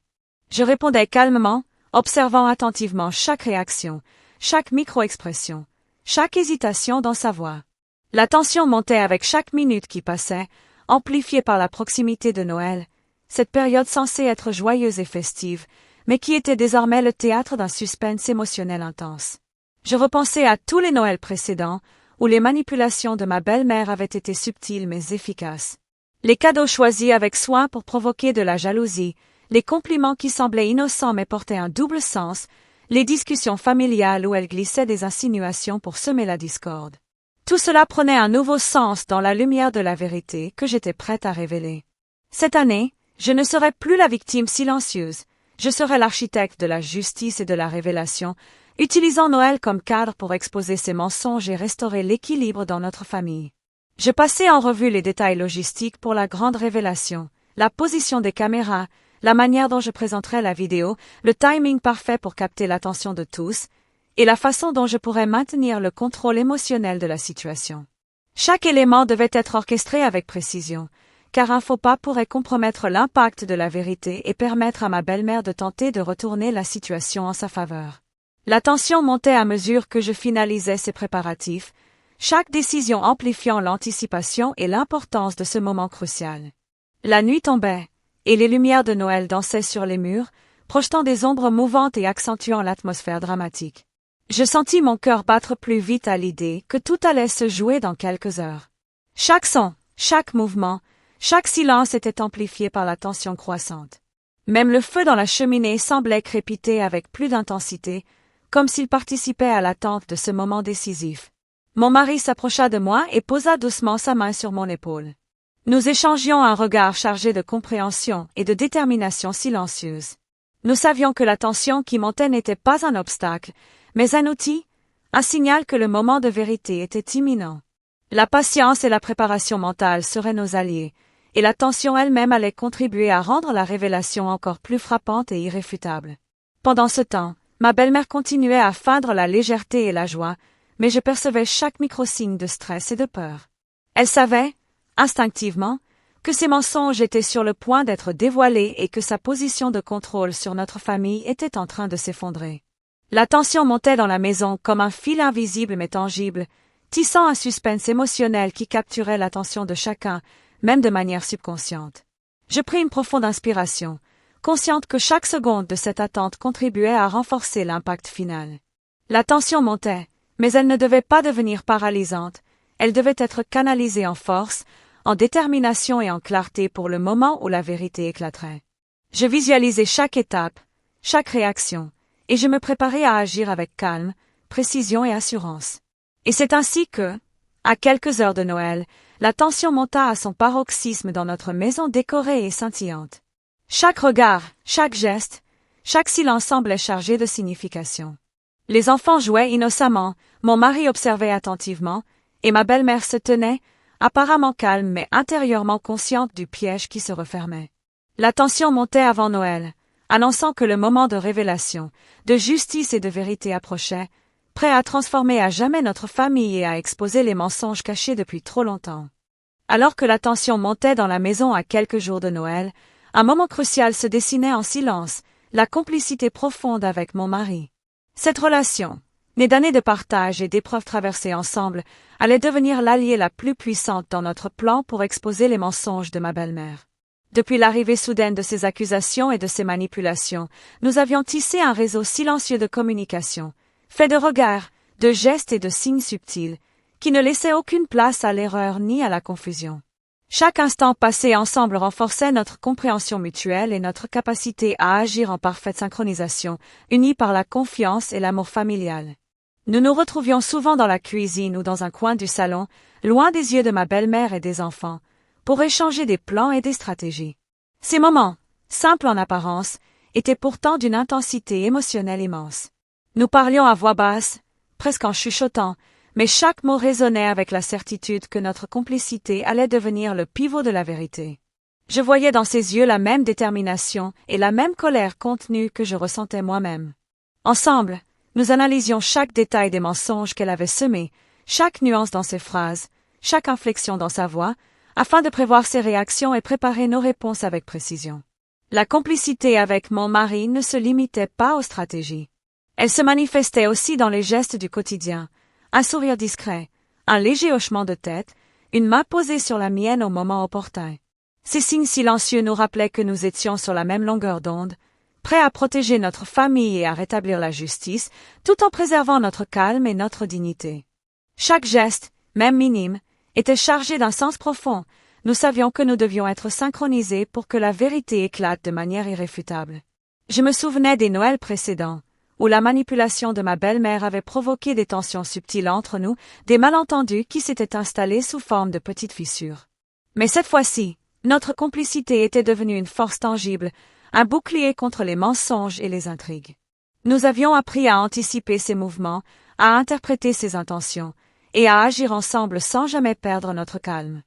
Je répondais calmement, observant attentivement chaque réaction, chaque micro-expression, chaque hésitation dans sa voix. La tension montait avec chaque minute qui passait, amplifiée par la proximité de Noël, cette période censée être joyeuse et festive, mais qui était désormais le théâtre d'un suspense émotionnel intense. Je repensais à tous les Noëls précédents, où les manipulations de ma belle-mère avaient été subtiles mais efficaces. Les cadeaux choisis avec soin pour provoquer de la jalousie, les compliments qui semblaient innocents mais portaient un double sens, les discussions familiales où elle glissait des insinuations pour semer la discorde. Tout cela prenait un nouveau sens dans la lumière de la vérité que j'étais prête à révéler. Cette année, je ne serais plus la victime silencieuse, je serais l'architecte de la justice et de la révélation, utilisant Noël comme cadre pour exposer ses mensonges et restaurer l'équilibre dans notre famille. Je passais en revue les détails logistiques pour la grande révélation, la position des caméras, la manière dont je présenterais la vidéo, le timing parfait pour capter l'attention de tous, et la façon dont je pourrais maintenir le contrôle émotionnel de la situation. Chaque élément devait être orchestré avec précision, car un faux pas pourrait compromettre l'impact de la vérité et permettre à ma belle-mère de tenter de retourner la situation en sa faveur. La tension montait à mesure que je finalisais ces préparatifs, chaque décision amplifiant l'anticipation et l'importance de ce moment crucial. La nuit tombait, et les lumières de Noël dansaient sur les murs, projetant des ombres mouvantes et accentuant l'atmosphère dramatique. Je sentis mon cœur battre plus vite à l'idée que tout allait se jouer dans quelques heures. Chaque son, chaque mouvement, chaque silence était amplifié par la tension croissante. Même le feu dans la cheminée semblait crépiter avec plus d'intensité, comme s'il participait à l'attente de ce moment décisif. Mon mari s'approcha de moi et posa doucement sa main sur mon épaule. Nous échangions un regard chargé de compréhension et de détermination silencieuse. Nous savions que la tension qui montait n'était pas un obstacle, mais un outil, un signal que le moment de vérité était imminent. La patience et la préparation mentale seraient nos alliés, et la tension elle-même allait contribuer à rendre la révélation encore plus frappante et irréfutable. Pendant ce temps, ma belle-mère continuait à feindre la légèreté et la joie, mais je percevais chaque micro-signe de stress et de peur. Elle savait, instinctivement, que ses mensonges étaient sur le point d'être dévoilés et que sa position de contrôle sur notre famille était en train de s'effondrer. La tension montait dans la maison comme un fil invisible mais tangible, tissant un suspense émotionnel qui capturait l'attention de chacun, même de manière subconsciente. Je pris une profonde inspiration, consciente que chaque seconde de cette attente contribuait à renforcer l'impact final. La tension montait, mais elle ne devait pas devenir paralysante, elle devait être canalisée en force, en détermination et en clarté pour le moment où la vérité éclaterait. Je visualisais chaque étape, chaque réaction, et je me préparais à agir avec calme, précision et assurance. Et c'est ainsi que, à quelques heures de Noël, la tension monta à son paroxysme dans notre maison décorée et scintillante. Chaque regard, chaque geste, chaque silence semblait chargé de signification. Les enfants jouaient innocemment, mon mari observait attentivement, et ma belle-mère se tenait, apparemment calme mais intérieurement consciente du piège qui se refermait. La tension montait avant Noël, annonçant que le moment de révélation, de justice et de vérité approchait, prêt à transformer à jamais notre famille et à exposer les mensonges cachés depuis trop longtemps. Alors que la tension montait dans la maison à quelques jours de Noël, un moment crucial se dessinait en silence, la complicité profonde avec mon mari. Cette relation, née d'années de partage et d'épreuves traversées ensemble, allait devenir l'alliée la plus puissante dans notre plan pour exposer les mensonges de ma belle-mère. Depuis l'arrivée soudaine de ces accusations et de ces manipulations, nous avions tissé un réseau silencieux de communication, fait de regards, de gestes et de signes subtils, qui ne laissait aucune place à l'erreur ni à la confusion. Chaque instant passé ensemble renforçait notre compréhension mutuelle et notre capacité à agir en parfaite synchronisation, unis par la confiance et l'amour familial. Nous nous retrouvions souvent dans la cuisine ou dans un coin du salon, loin des yeux de ma belle-mère et des enfants, pour échanger des plans et des stratégies. Ces moments, simples en apparence, étaient pourtant d'une intensité émotionnelle immense. Nous parlions à voix basse, presque en chuchotant, mais chaque mot résonnait avec la certitude que notre complicité allait devenir le pivot de la vérité. Je voyais dans ses yeux la même détermination et la même colère contenue que je ressentais moi-même. Ensemble, nous analysions chaque détail des mensonges qu'elle avait semés, chaque nuance dans ses phrases, chaque inflexion dans sa voix, afin de prévoir ses réactions et préparer nos réponses avec précision. La complicité avec mon mari ne se limitait pas aux stratégies. Elle se manifestait aussi dans les gestes du quotidien, un sourire discret, un léger hochement de tête, une main posée sur la mienne au moment opportun. Ces signes silencieux nous rappelaient que nous étions sur la même longueur d'onde, prêts à protéger notre famille et à rétablir la justice, tout en préservant notre calme et notre dignité. Chaque geste, même minime, était chargé d'un sens profond. Nous savions que nous devions être synchronisés pour que la vérité éclate de manière irréfutable. Je me souvenais des Noëls précédents, où la manipulation de ma belle-mère avait provoqué des tensions subtiles entre nous, des malentendus qui s'étaient installés sous forme de petites fissures. Mais cette fois-ci, notre complicité était devenue une force tangible, un bouclier contre les mensonges et les intrigues. Nous avions appris à anticiper ces mouvements, à interpréter ses intentions, et à agir ensemble sans jamais perdre notre calme.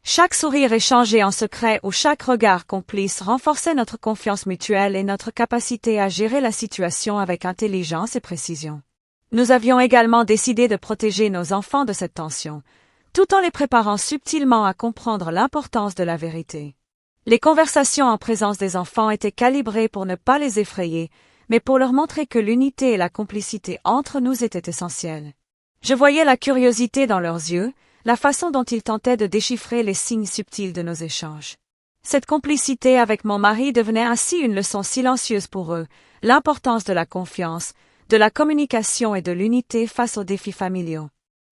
Chaque sourire échangé en secret ou chaque regard complice renforçait notre confiance mutuelle et notre capacité à gérer la situation avec intelligence et précision. Nous avions également décidé de protéger nos enfants de cette tension, tout en les préparant subtilement à comprendre l'importance de la vérité. Les conversations en présence des enfants étaient calibrées pour ne pas les effrayer, mais pour leur montrer que l'unité et la complicité entre nous étaient essentielles. Je voyais la curiosité dans leurs yeux, la façon dont ils tentaient de déchiffrer les signes subtils de nos échanges. Cette complicité avec mon mari devenait ainsi une leçon silencieuse pour eux, l'importance de la confiance, de la communication et de l'unité face aux défis familiaux.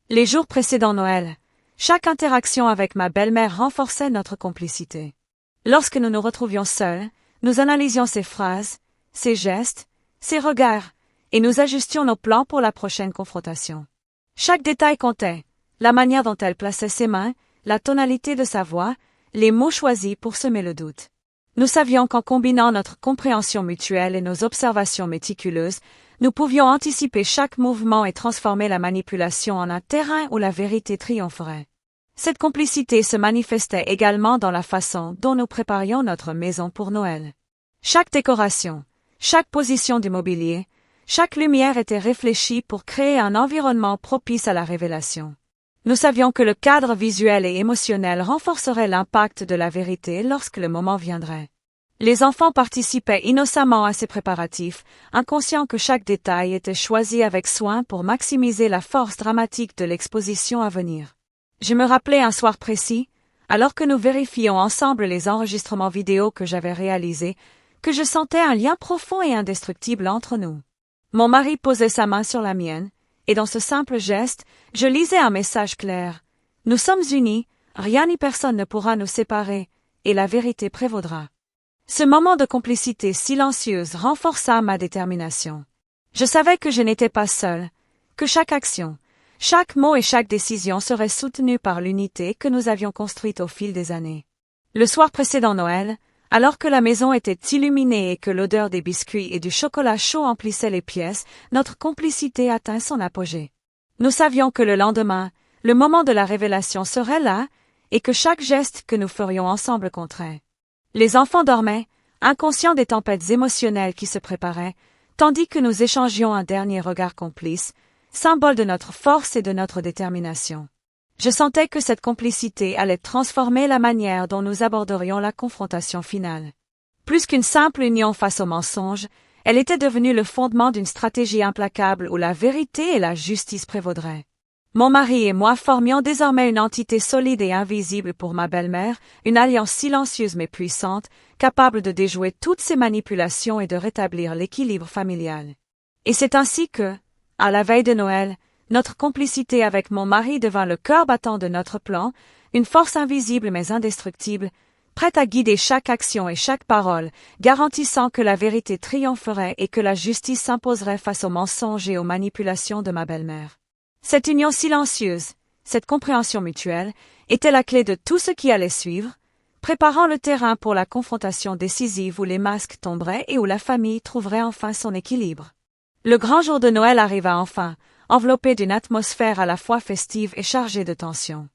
Les jours précédant Noël, chaque interaction avec ma belle-mère renforçait notre complicité. Lorsque nous nous retrouvions seuls, nous analysions ses phrases, ses gestes, ses regards, et nous ajustions nos plans pour la prochaine confrontation. Chaque détail comptait, la manière dont elle plaçait ses mains, la tonalité de sa voix, les mots choisis pour semer le doute. Nous savions qu'en combinant notre compréhension mutuelle et nos observations méticuleuses, nous pouvions anticiper chaque mouvement et transformer la manipulation en un terrain où la vérité triompherait. Cette complicité se manifestait également dans la façon dont nous préparions notre maison pour Noël. Chaque décoration, chaque position du mobilier, chaque lumière était réfléchie pour créer un environnement propice à la révélation. Nous savions que le cadre visuel et émotionnel renforcerait l'impact de la vérité lorsque le moment viendrait. Les enfants participaient innocemment à ces préparatifs, inconscients que chaque détail était choisi avec soin pour maximiser la force dramatique de l'exposition à venir. Je me rappelais un soir précis, alors que nous vérifions ensemble les enregistrements vidéo que j'avais réalisés, que je sentais un lien profond et indestructible entre nous. Mon mari posait sa main sur la mienne, et dans ce simple geste, je lisais un message clair. Nous sommes unis, rien ni personne ne pourra nous séparer, et la vérité prévaudra. Ce moment de complicité silencieuse renforça ma détermination. Je savais que je n'étais pas seule, que chaque action, chaque mot et chaque décision seraient soutenus par l'unité que nous avions construite au fil des années. Le soir précédant Noël, alors que la maison était illuminée et que l'odeur des biscuits et du chocolat chaud emplissait les pièces, notre complicité atteint son apogée. Nous savions que le lendemain, le moment de la révélation serait là, et que chaque geste que nous ferions ensemble compterait. Les enfants dormaient, inconscients des tempêtes émotionnelles qui se préparaient, tandis que nous échangions un dernier regard complice, symbole de notre force et de notre détermination. Je sentais que cette complicité allait transformer la manière dont nous aborderions la confrontation finale. Plus qu'une simple union face au mensonge, elle était devenue le fondement d'une stratégie implacable où la vérité et la justice prévaudraient. Mon mari et moi formions désormais une entité solide et invisible pour ma belle-mère, une alliance silencieuse mais puissante, capable de déjouer toutes ces manipulations et de rétablir l'équilibre familial. Et c'est ainsi que, à la veille de Noël, notre complicité avec mon mari devint le cœur battant de notre plan, une force invisible mais indestructible, prête à guider chaque action et chaque parole, garantissant que la vérité triompherait et que la justice s'imposerait face aux mensonges et aux manipulations de ma belle-mère. Cette union silencieuse, cette compréhension mutuelle, était la clé de tout ce qui allait suivre, préparant le terrain pour la confrontation décisive où les masques tomberaient et où la famille trouverait enfin son équilibre. Le grand jour de Noël arriva enfin, enveloppé d'une atmosphère à la fois festive et chargée de tension.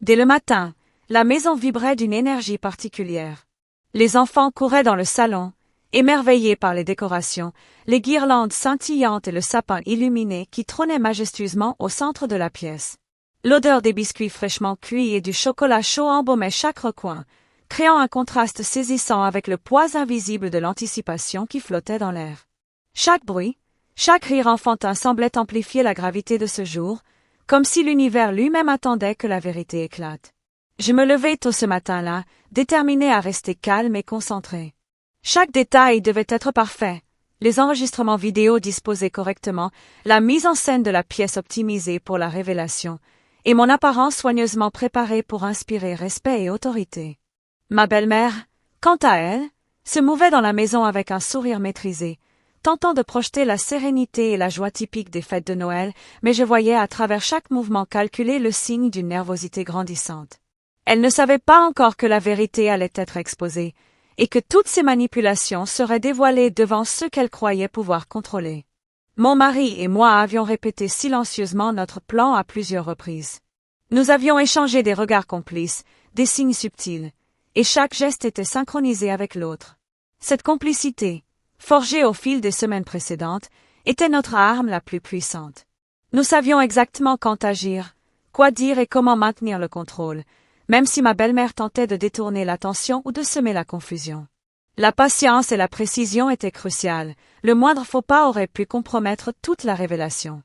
Dès le matin, la maison vibrait d'une énergie particulière. Les enfants couraient dans le salon, émerveillés par les décorations, les guirlandes scintillantes et le sapin illuminé qui trônait majestueusement au centre de la pièce. L'odeur des biscuits fraîchement cuits et du chocolat chaud embaumait chaque recoin, créant un contraste saisissant avec le poids invisible de l'anticipation qui flottait dans l'air. Chaque bruit, chaque rire enfantin semblait amplifier la gravité de ce jour, comme si l'univers lui-même attendait que la vérité éclate. Je me levai tôt ce matin-là, déterminé à rester calme et concentré. Chaque détail devait être parfait, les enregistrements vidéo disposés correctement, la mise en scène de la pièce optimisée pour la révélation, et mon apparence soigneusement préparée pour inspirer respect et autorité. Ma belle-mère, quant à elle, se mouvait dans la maison avec un sourire maîtrisé, tentant de projeter la sérénité et la joie typiques des fêtes de Noël, mais je voyais à travers chaque mouvement calculé le signe d'une nervosité grandissante. Elle ne savait pas encore que la vérité allait être exposée, et que toutes ces manipulations seraient dévoilées devant ceux qu'elle croyait pouvoir contrôler. Mon mari et moi avions répété silencieusement notre plan à plusieurs reprises. Nous avions échangé des regards complices, des signes subtils, et chaque geste était synchronisé avec l'autre. Cette complicité, forgée au fil des semaines précédentes, était notre arme la plus puissante. Nous savions exactement quand agir, quoi dire et comment maintenir le contrôle, même si ma belle-mère tentait de détourner l'attention ou de semer la confusion. La patience et la précision étaient cruciales, le moindre faux pas aurait pu compromettre toute la révélation.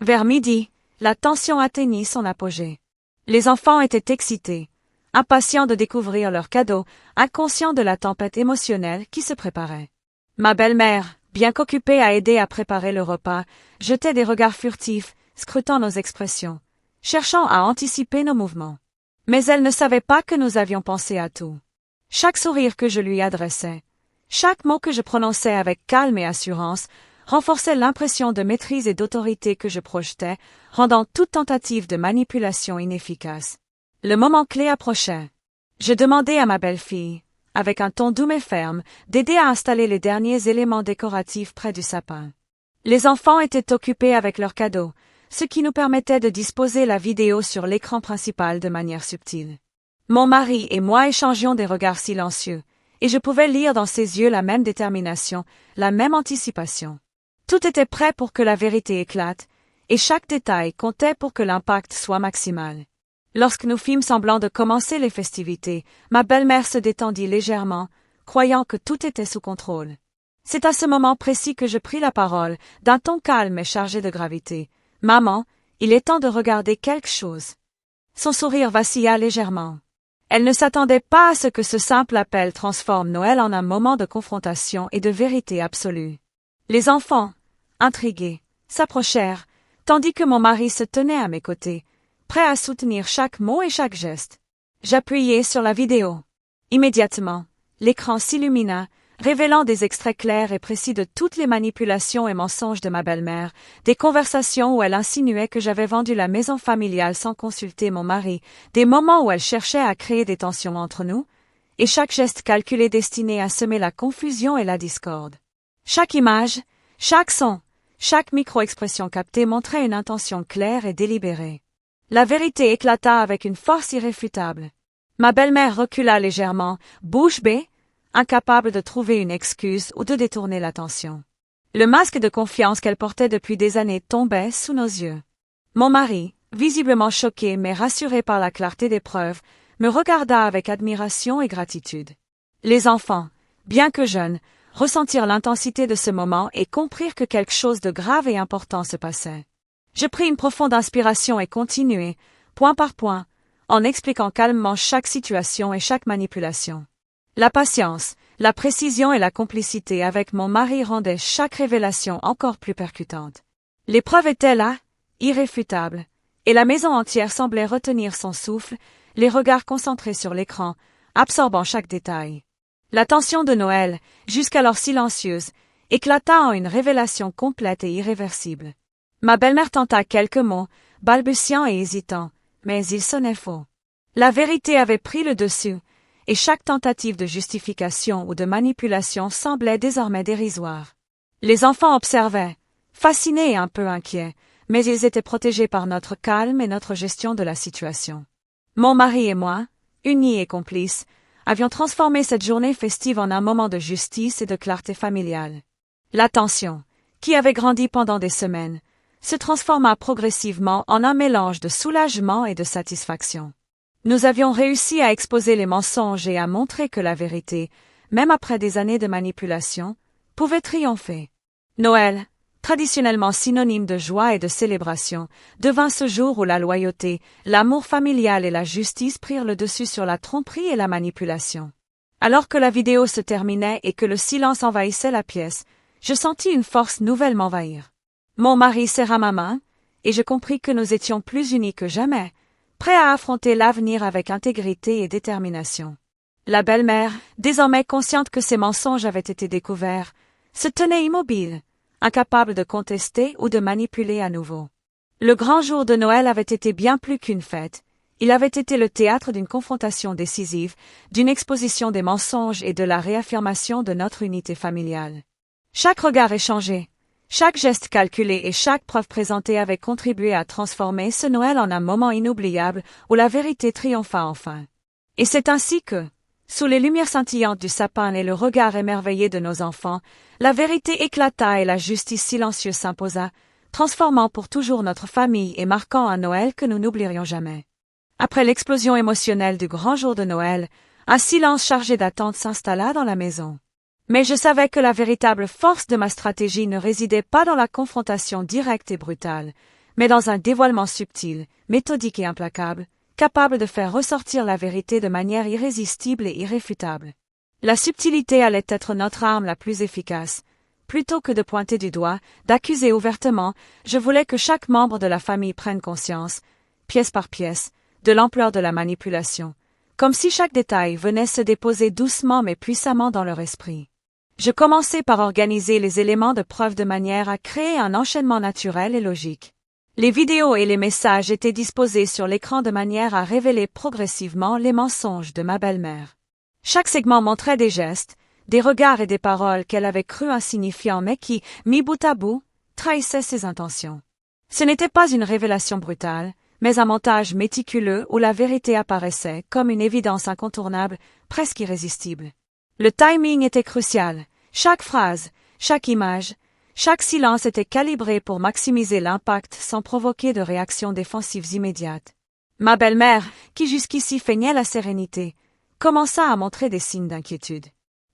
Vers midi, la tension atteignit son apogée. Les enfants étaient excités, impatients de découvrir leurs cadeaux, inconscients de la tempête émotionnelle qui se préparait. Ma belle-mère, bien qu'occupée à aider à préparer le repas, jetait des regards furtifs, scrutant nos expressions, cherchant à anticiper nos mouvements. Mais elle ne savait pas que nous avions pensé à tout. Chaque sourire que je lui adressais, chaque mot que je prononçais avec calme et assurance, renforçait l'impression de maîtrise et d'autorité que je projetais, rendant toute tentative de manipulation inefficace. Le moment clé approchait. Je demandai à ma belle-fille, avec un ton doux mais ferme, d'aider à installer les derniers éléments décoratifs près du sapin. Les enfants étaient occupés avec leurs cadeaux, ce qui nous permettait de disposer la vidéo sur l'écran principal de manière subtile. Mon mari et moi échangions des regards silencieux, et je pouvais lire dans ses yeux la même détermination, la même anticipation. Tout était prêt pour que la vérité éclate, et chaque détail comptait pour que l'impact soit maximal. Lorsque nous fîmes semblant de commencer les festivités, ma belle-mère se détendit légèrement, croyant que tout était sous contrôle. C'est à ce moment précis que je pris la parole, d'un ton calme et chargé de gravité. « Maman, il est temps de regarder quelque chose. » Son sourire vacilla légèrement. Elle ne s'attendait pas à ce que ce simple appel transforme Noël en un moment de confrontation et de vérité absolue. Les enfants, intrigués, s'approchèrent, tandis que mon mari se tenait à mes côtés, prêt à soutenir chaque mot et chaque geste. J'appuyai sur la vidéo. Immédiatement, l'écran s'illumina, révélant des extraits clairs et précis de toutes les manipulations et mensonges de ma belle-mère, des conversations où elle insinuait que j'avais vendu la maison familiale sans consulter mon mari, des moments où elle cherchait à créer des tensions entre nous, et chaque geste calculé destiné à semer la confusion et la discorde. Chaque image, chaque son, chaque micro-expression captée montrait une intention claire et délibérée. La vérité éclata avec une force irréfutable. Ma belle-mère recula légèrement, bouche bée, incapable de trouver une excuse ou de détourner l'attention. Le masque de confiance qu'elle portait depuis des années tombait sous nos yeux. Mon mari, visiblement choqué mais rassuré par la clarté des preuves, me regarda avec admiration et gratitude. Les enfants, bien que jeunes, ressentirent l'intensité de ce moment et comprirent que quelque chose de grave et important se passait. Je pris une profonde inspiration et continuai, point par point, en expliquant calmement chaque situation et chaque manipulation. La patience, la précision et la complicité avec mon mari rendaient chaque révélation encore plus percutante. Les preuves étaient là, irréfutables, et la maison entière semblait retenir son souffle, les regards concentrés sur l'écran, absorbant chaque détail. La tension de Noël, jusqu'alors silencieuse, éclata en une révélation complète et irréversible. Ma belle-mère tenta quelques mots, balbutiants et hésitants, mais ils sonnaient faux. La vérité avait pris le dessus, et chaque tentative de justification ou de manipulation semblait désormais dérisoire. Les enfants observaient, fascinés et un peu inquiets, mais ils étaient protégés par notre calme et notre gestion de la situation. Mon mari et moi, unis et complices, avions transformé cette journée festive en un moment de justice et de clarté familiale. La tension, qui avait grandi pendant des semaines, se transforma progressivement en un mélange de soulagement et de satisfaction. Nous avions réussi à exposer les mensonges et à montrer que la vérité, même après des années de manipulation, pouvait triompher. Noël, traditionnellement synonyme de joie et de célébration, devint ce jour où la loyauté, l'amour familial et la justice prirent le dessus sur la tromperie et la manipulation. Alors que la vidéo se terminait et que le silence envahissait la pièce, je sentis une force nouvelle m'envahir. Mon mari serra ma main, et je compris que nous étions plus unis que jamais, prêts à affronter l'avenir avec intégrité et détermination. La belle-mère, désormais consciente que ses mensonges avaient été découverts, se tenait immobile, incapable de contester ou de manipuler à nouveau. Le grand jour de Noël avait été bien plus qu'une fête, il avait été le théâtre d'une confrontation décisive, d'une exposition des mensonges et de la réaffirmation de notre unité familiale. Chaque regard échangé, chaque geste calculé et chaque preuve présentée avaient contribué à transformer ce Noël en un moment inoubliable où la vérité triompha enfin. Et c'est ainsi que, sous les lumières scintillantes du sapin et le regard émerveillé de nos enfants, la vérité éclata et la justice silencieuse s'imposa, transformant pour toujours notre famille et marquant un Noël que nous n'oublierions jamais. Après l'explosion émotionnelle du grand jour de Noël, un silence chargé d'attente s'installa dans la maison. Mais je savais que la véritable force de ma stratégie ne résidait pas dans la confrontation directe et brutale, mais dans un dévoilement subtil, méthodique et implacable, capable de faire ressortir la vérité de manière irrésistible et irréfutable. La subtilité allait être notre arme la plus efficace. Plutôt que de pointer du doigt, d'accuser ouvertement, je voulais que chaque membre de la famille prenne conscience, pièce par pièce, de l'ampleur de la manipulation, comme si chaque détail venait se déposer doucement mais puissamment dans leur esprit. Je commençai par organiser les éléments de preuve de manière à créer un enchaînement naturel et logique. Les vidéos et les messages étaient disposés sur l'écran de manière à révéler progressivement les mensonges de ma belle-mère. Chaque segment montrait des gestes, des regards et des paroles qu'elle avait cru insignifiants mais qui, mis bout à bout, trahissaient ses intentions. Ce n'était pas une révélation brutale, mais un montage méticuleux où la vérité apparaissait comme une évidence incontournable, presque irrésistible. Le timing était crucial. Chaque phrase, chaque image, Chaque silence était calibré pour maximiser l'impact sans provoquer de réactions défensives immédiates. Ma belle-mère, qui jusqu'ici feignait la sérénité, commença à montrer des signes d'inquiétude.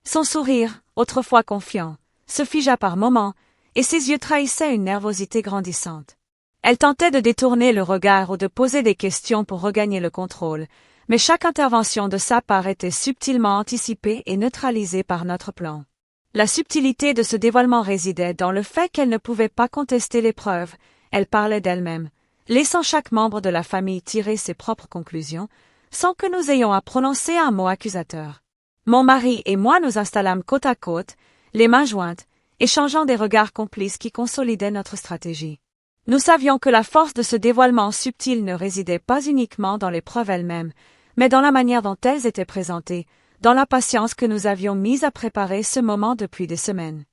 Son sourire, autrefois confiant, se figea par moments, et ses yeux trahissaient une nervosité grandissante. Elle tentait de détourner le regard ou de poser des questions pour regagner le contrôle, mais chaque intervention de sa part était subtilement anticipée et neutralisée par notre plan. La subtilité de ce dévoilement résidait dans le fait qu'elle ne pouvait pas contester les preuves, elle parlait d'elle-même, laissant chaque membre de la famille tirer ses propres conclusions, sans que nous ayons à prononcer un mot accusateur. Mon mari et moi nous installâmes côte à côte, les mains jointes, échangeant des regards complices qui consolidaient notre stratégie. Nous savions que la force de ce dévoilement subtil ne résidait pas uniquement dans les preuves elles-mêmes, mais dans la manière dont elles étaient présentées, dans la patience que nous avions mise à préparer ce moment depuis des semaines.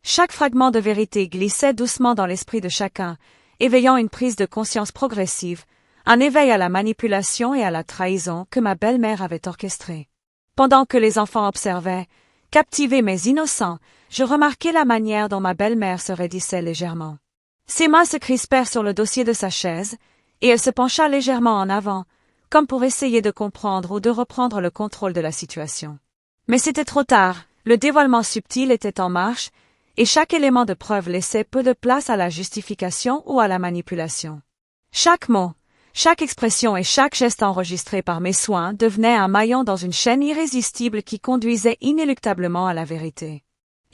Chaque fragment de vérité glissait doucement dans l'esprit de chacun, éveillant une prise de conscience progressive, un éveil à la manipulation et à la trahison que ma belle-mère avait orchestré. Pendant que les enfants observaient, captivés mais innocents, je remarquai la manière dont ma belle-mère se raidissait légèrement. Ses mains se crispèrent sur le dossier de sa chaise, et elle se pencha légèrement en avant, comme pour essayer de comprendre ou de reprendre le contrôle de la situation. Mais c'était trop tard, le dévoilement subtil était en marche, et chaque élément de preuve laissait peu de place à la justification ou à la manipulation. Chaque mot, chaque expression et chaque geste enregistré par mes soins devenait un maillon dans une chaîne irrésistible qui conduisait inéluctablement à la vérité.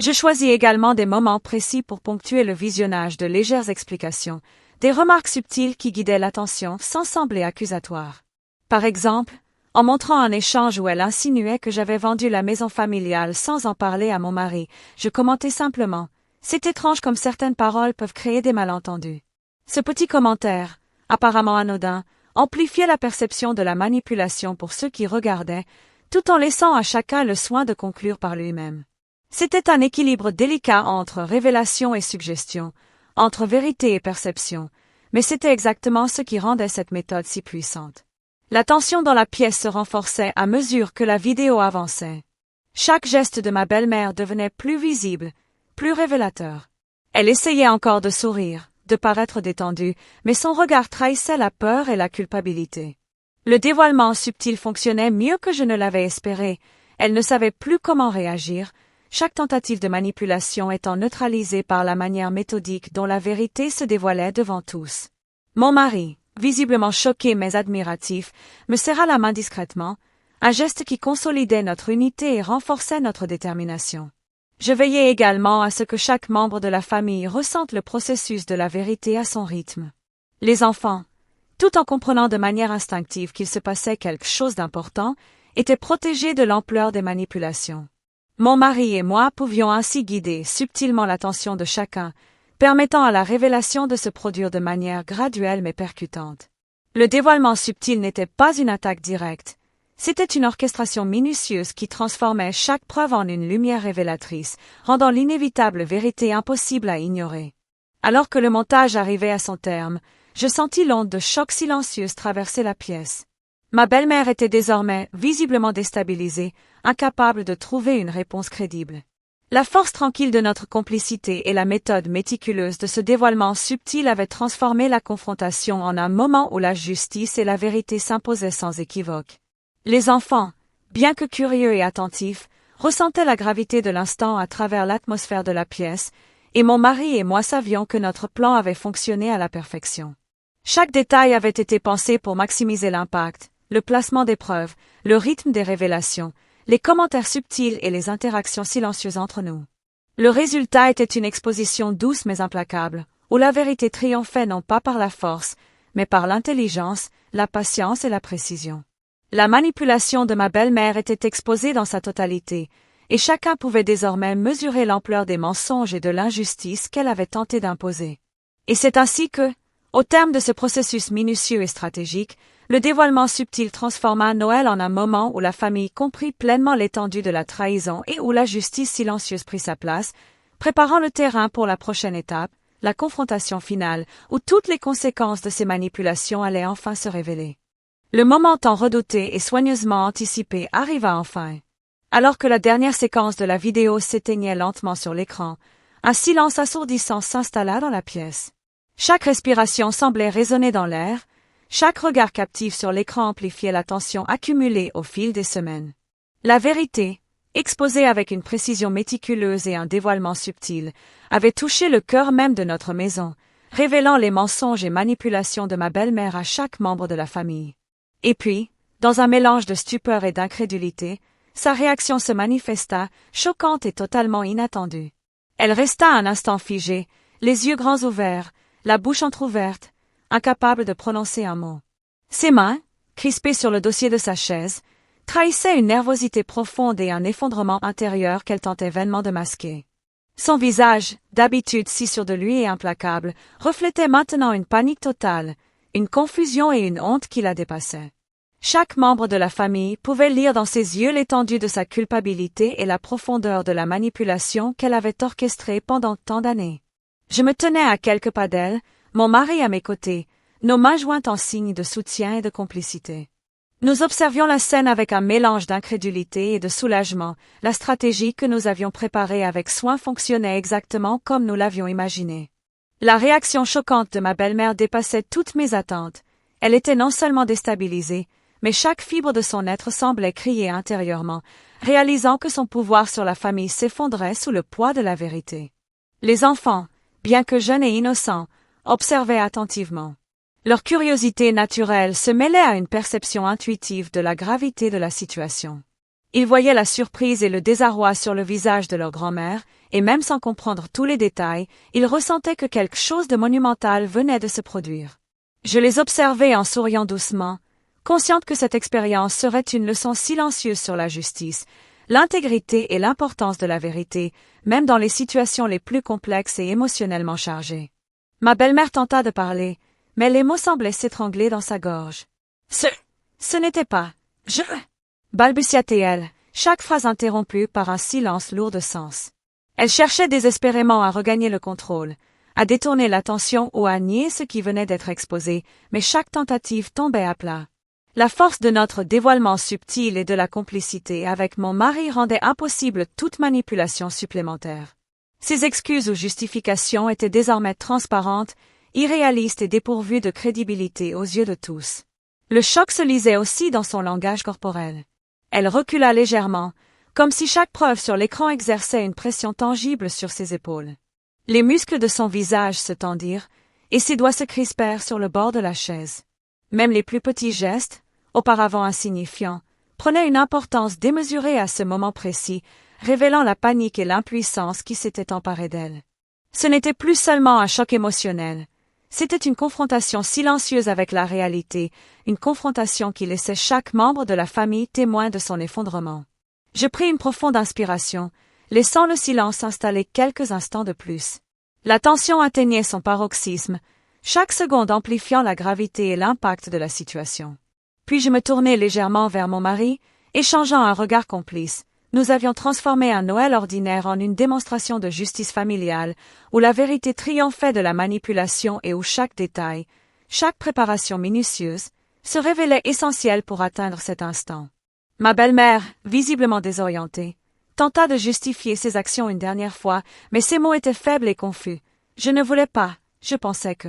Je choisis également des moments précis pour ponctuer le visionnage de légères explications, des remarques subtiles qui guidaient l'attention sans sembler accusatoires. Par exemple, en montrant un échange où elle insinuait que j'avais vendu la maison familiale sans en parler à mon mari, je commentais simplement « C'est étrange comme certaines paroles peuvent créer des malentendus ». Ce petit commentaire, apparemment anodin, amplifiait la perception de la manipulation pour ceux qui regardaient, tout en laissant à chacun le soin de conclure par lui-même. C'était un équilibre délicat entre révélation et suggestion, entre vérité et perception, mais c'était exactement ce qui rendait cette méthode si puissante. La tension dans la pièce se renforçait à mesure que la vidéo avançait. Chaque geste de ma belle-mère devenait plus visible, plus révélateur. Elle essayait encore de sourire, de paraître détendue, mais son regard trahissait la peur et la culpabilité. Le dévoilement subtil fonctionnait mieux que je ne l'avais espéré, elle ne savait plus comment réagir, chaque tentative de manipulation étant neutralisée par la manière méthodique dont la vérité se dévoilait devant tous. Mon mari, visiblement choqué mais admiratif, me serra la main discrètement, un geste qui consolidait notre unité et renforçait notre détermination. Je veillais également à ce que chaque membre de la famille ressente le processus de la vérité à son rythme. Les enfants, tout en comprenant de manière instinctive qu'il se passait quelque chose d'important, étaient protégés de l'ampleur des manipulations. Mon mari et moi pouvions ainsi guider subtilement l'attention de chacun, permettant à la révélation de se produire de manière graduelle mais percutante. Le dévoilement subtil n'était pas une attaque directe, c'était une orchestration minutieuse qui transformait chaque preuve en une lumière révélatrice, rendant l'inévitable vérité impossible à ignorer. Alors que le montage arrivait à son terme, je sentis l'onde de choc silencieuse traverser la pièce. Ma belle-mère était désormais visiblement déstabilisée, incapable de trouver une réponse crédible. La force tranquille de notre complicité et la méthode méticuleuse de ce dévoilement subtil avaient transformé la confrontation en un moment où la justice et la vérité s'imposaient sans équivoque. Les enfants, bien que curieux et attentifs, ressentaient la gravité de l'instant à travers l'atmosphère de la pièce, et mon mari et moi savions que notre plan avait fonctionné à la perfection. Chaque détail avait été pensé pour maximiser l'impact, le placement des preuves, le rythme des révélations, les commentaires subtils et les interactions silencieuses entre nous. Le résultat était une exposition douce mais implacable, où la vérité triomphait non pas par la force, mais par l'intelligence, la patience et la précision. La manipulation de ma belle-mère était exposée dans sa totalité, et chacun pouvait désormais mesurer l'ampleur des mensonges et de l'injustice qu'elle avait tenté d'imposer. Et c'est ainsi que, au terme de ce processus minutieux et stratégique, le dévoilement subtil transforma Noël en un moment où la famille comprit pleinement l'étendue de la trahison et où la justice silencieuse prit sa place, préparant le terrain pour la prochaine étape, la confrontation finale, où toutes les conséquences de ces manipulations allaient enfin se révéler. Le moment tant redouté et soigneusement anticipé arriva enfin. Alors que la dernière séquence de la vidéo s'éteignait lentement sur l'écran, Un silence assourdissant s'installa dans la pièce. Chaque respiration semblait résonner dans l'air, chaque regard captif sur l'écran amplifiait la tension accumulée au fil des semaines. La vérité, exposée avec une précision méticuleuse et un dévoilement subtil, avait touché le cœur même de notre maison, révélant les mensonges et manipulations de ma belle-mère à chaque membre de la famille. Et puis, dans un mélange de stupeur et d'incrédulité, sa réaction se manifesta, choquante et totalement inattendue. Elle resta un instant figée, les yeux grands ouverts, la bouche entr'ouverte, incapable de prononcer un mot. Ses mains, crispées sur le dossier de sa chaise, trahissaient une nervosité profonde et un effondrement intérieur qu'elle tentait vainement de masquer. Son visage, d'habitude si sûr de lui et implacable, reflétait maintenant une panique totale, une confusion et une honte qui la dépassaient. Chaque membre de la famille pouvait lire dans ses yeux l'étendue de sa culpabilité et la profondeur de la manipulation qu'elle avait orchestrée pendant tant d'années. Je me tenais à quelques pas d'elle, mon mari à mes côtés, nos mains jointes en signe de soutien et de complicité. Nous observions la scène avec un mélange d'incrédulité et de soulagement. La stratégie que nous avions préparée avec soin fonctionnait exactement comme nous l'avions imaginé. La réaction choquante de ma belle-mère dépassait toutes mes attentes. Elle était non seulement déstabilisée, mais chaque fibre de son être semblait crier intérieurement, réalisant que son pouvoir sur la famille s'effondrait sous le poids de la vérité. Les enfants, bien que jeunes et innocents, observaient attentivement. Leur curiosité naturelle se mêlait à une perception intuitive de la gravité de la situation. Ils voyaient la surprise et le désarroi sur le visage de leur grand-mère, et même sans comprendre tous les détails, ils ressentaient que quelque chose de monumental venait de se produire. Je les observais en souriant doucement, consciente que cette expérience serait une leçon silencieuse sur la justice, l'intégrité et l'importance de la vérité, même dans les situations les plus complexes et émotionnellement chargées. Ma belle-mère tenta de parler, mais les mots semblaient s'étrangler dans sa gorge. Ce n'était pas. Balbutia-t-elle, chaque phrase interrompue par un silence lourd de sens. Elle cherchait désespérément à regagner le contrôle, à détourner l'attention ou à nier ce qui venait d'être exposé, mais chaque tentative tombait à plat. La force de notre dévoilement subtil et de la complicité avec mon mari rendait impossible toute manipulation supplémentaire. Ses excuses ou justifications étaient désormais transparentes, irréalistes et dépourvues de crédibilité aux yeux de tous. Le choc se lisait aussi dans son langage corporel. Elle recula légèrement, comme si chaque preuve sur l'écran exerçait une pression tangible sur ses épaules. Les muscles de son visage se tendirent, et ses doigts se crispèrent sur le bord de la chaise. Même les plus petits gestes, auparavant insignifiants, prenaient une importance démesurée à ce moment précis, révélant la panique et l'impuissance qui s'étaient emparées d'elle. Ce n'était plus seulement un choc émotionnel, c'était une confrontation silencieuse avec la réalité, une confrontation qui laissait chaque membre de la famille témoin de son effondrement. Je pris une profonde inspiration, laissant le silence s'installer quelques instants de plus. La tension atteignait son paroxysme, chaque seconde amplifiant la gravité et l'impact de la situation. Puis je me tournai légèrement vers mon mari, échangeant un regard complice. Nous avions transformé un Noël ordinaire en une démonstration de justice familiale, où la vérité triomphait de la manipulation et où chaque détail, chaque préparation minutieuse, se révélait essentiel pour atteindre cet instant. Ma belle-mère, visiblement désorientée, tenta de justifier ses actions une dernière fois, mais ses mots étaient faibles et confus. Je ne voulais pas, je pensais que.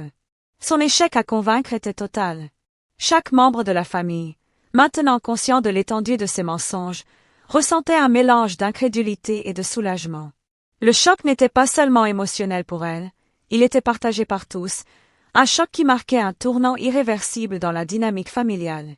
Son échec à convaincre était total. Chaque membre de la famille, maintenant conscient de l'étendue de ses mensonges, ressentait un mélange d'incrédulité et de soulagement. Le choc n'était pas seulement émotionnel pour elle, il était partagé par tous, un choc qui marquait un tournant irréversible dans la dynamique familiale.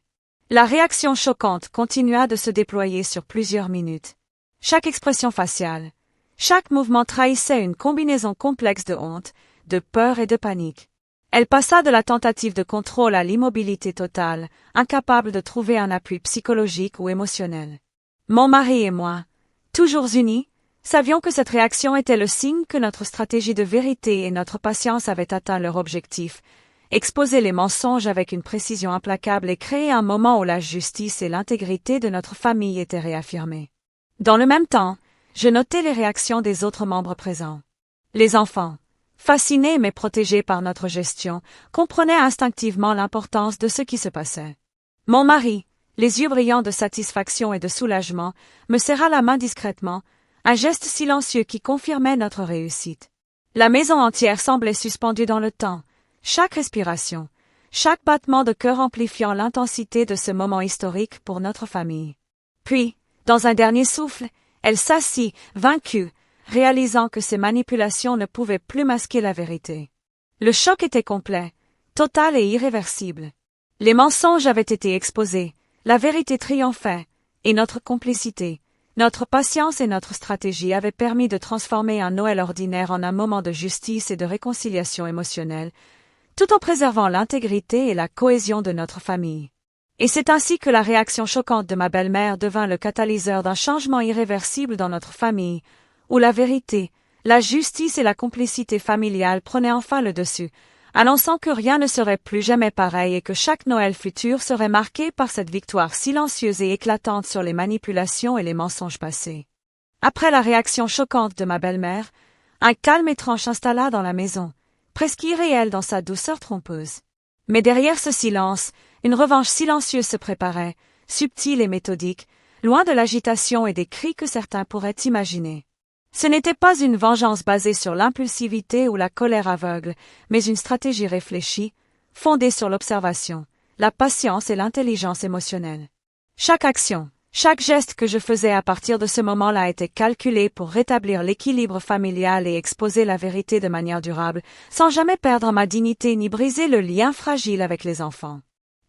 La réaction choquante continua de se déployer sur plusieurs minutes. Chaque expression faciale, chaque mouvement trahissait une combinaison complexe de honte, de peur et de panique. Elle passa de la tentative de contrôle à l'immobilité totale, incapable de trouver un appui psychologique ou émotionnel. Mon mari et moi, toujours unis, savions que cette réaction était le signe que notre stratégie de vérité et notre patience avaient atteint leur objectif, exposer les mensonges avec une précision implacable et créer un moment où la justice et l'intégrité de notre famille étaient réaffirmées. Dans le même temps, je notais les réactions des autres membres présents. Les enfants, fascinés mais protégés par notre gestion, comprenaient instinctivement l'importance de ce qui se passait. Mon mari, les yeux brillants de satisfaction et de soulagement, me serra la main discrètement, Un geste silencieux qui confirmait notre réussite. La maison entière semblait suspendue dans le temps, chaque respiration, chaque battement de cœur amplifiant l'intensité de ce moment historique pour notre famille. Puis, dans un dernier souffle, elle s'assit, vaincue, réalisant que ses manipulations ne pouvaient plus masquer la vérité. Le choc était complet, total et irréversible. Les mensonges avaient été exposés, la vérité triomphait, et notre complicité, notre patience et notre stratégie avaient permis de transformer un Noël ordinaire en un moment de justice et de réconciliation émotionnelle, tout en préservant l'intégrité et la cohésion de notre famille. Et c'est ainsi que la réaction choquante de ma belle-mère devint le catalyseur d'un changement irréversible dans notre famille, où la vérité, la justice et la complicité familiale prenaient enfin le dessus, annonçant que rien ne serait plus jamais pareil et que chaque Noël futur serait marqué par cette victoire silencieuse et éclatante sur les manipulations et les mensonges passés. Après la réaction choquante de ma belle-mère, un calme étrange s'installa dans la maison, presque irréel dans sa douceur trompeuse. Mais derrière ce silence, une revanche silencieuse se préparait, subtile et méthodique, loin de l'agitation et des cris que certains pourraient imaginer. Ce n'était pas une vengeance basée sur l'impulsivité ou la colère aveugle, mais une stratégie réfléchie, fondée sur l'observation, la patience et l'intelligence émotionnelle. Chaque action, chaque geste que je faisais à partir de ce moment-là était calculé pour rétablir l'équilibre familial et exposer la vérité de manière durable, sans jamais perdre ma dignité ni briser le lien fragile avec les enfants.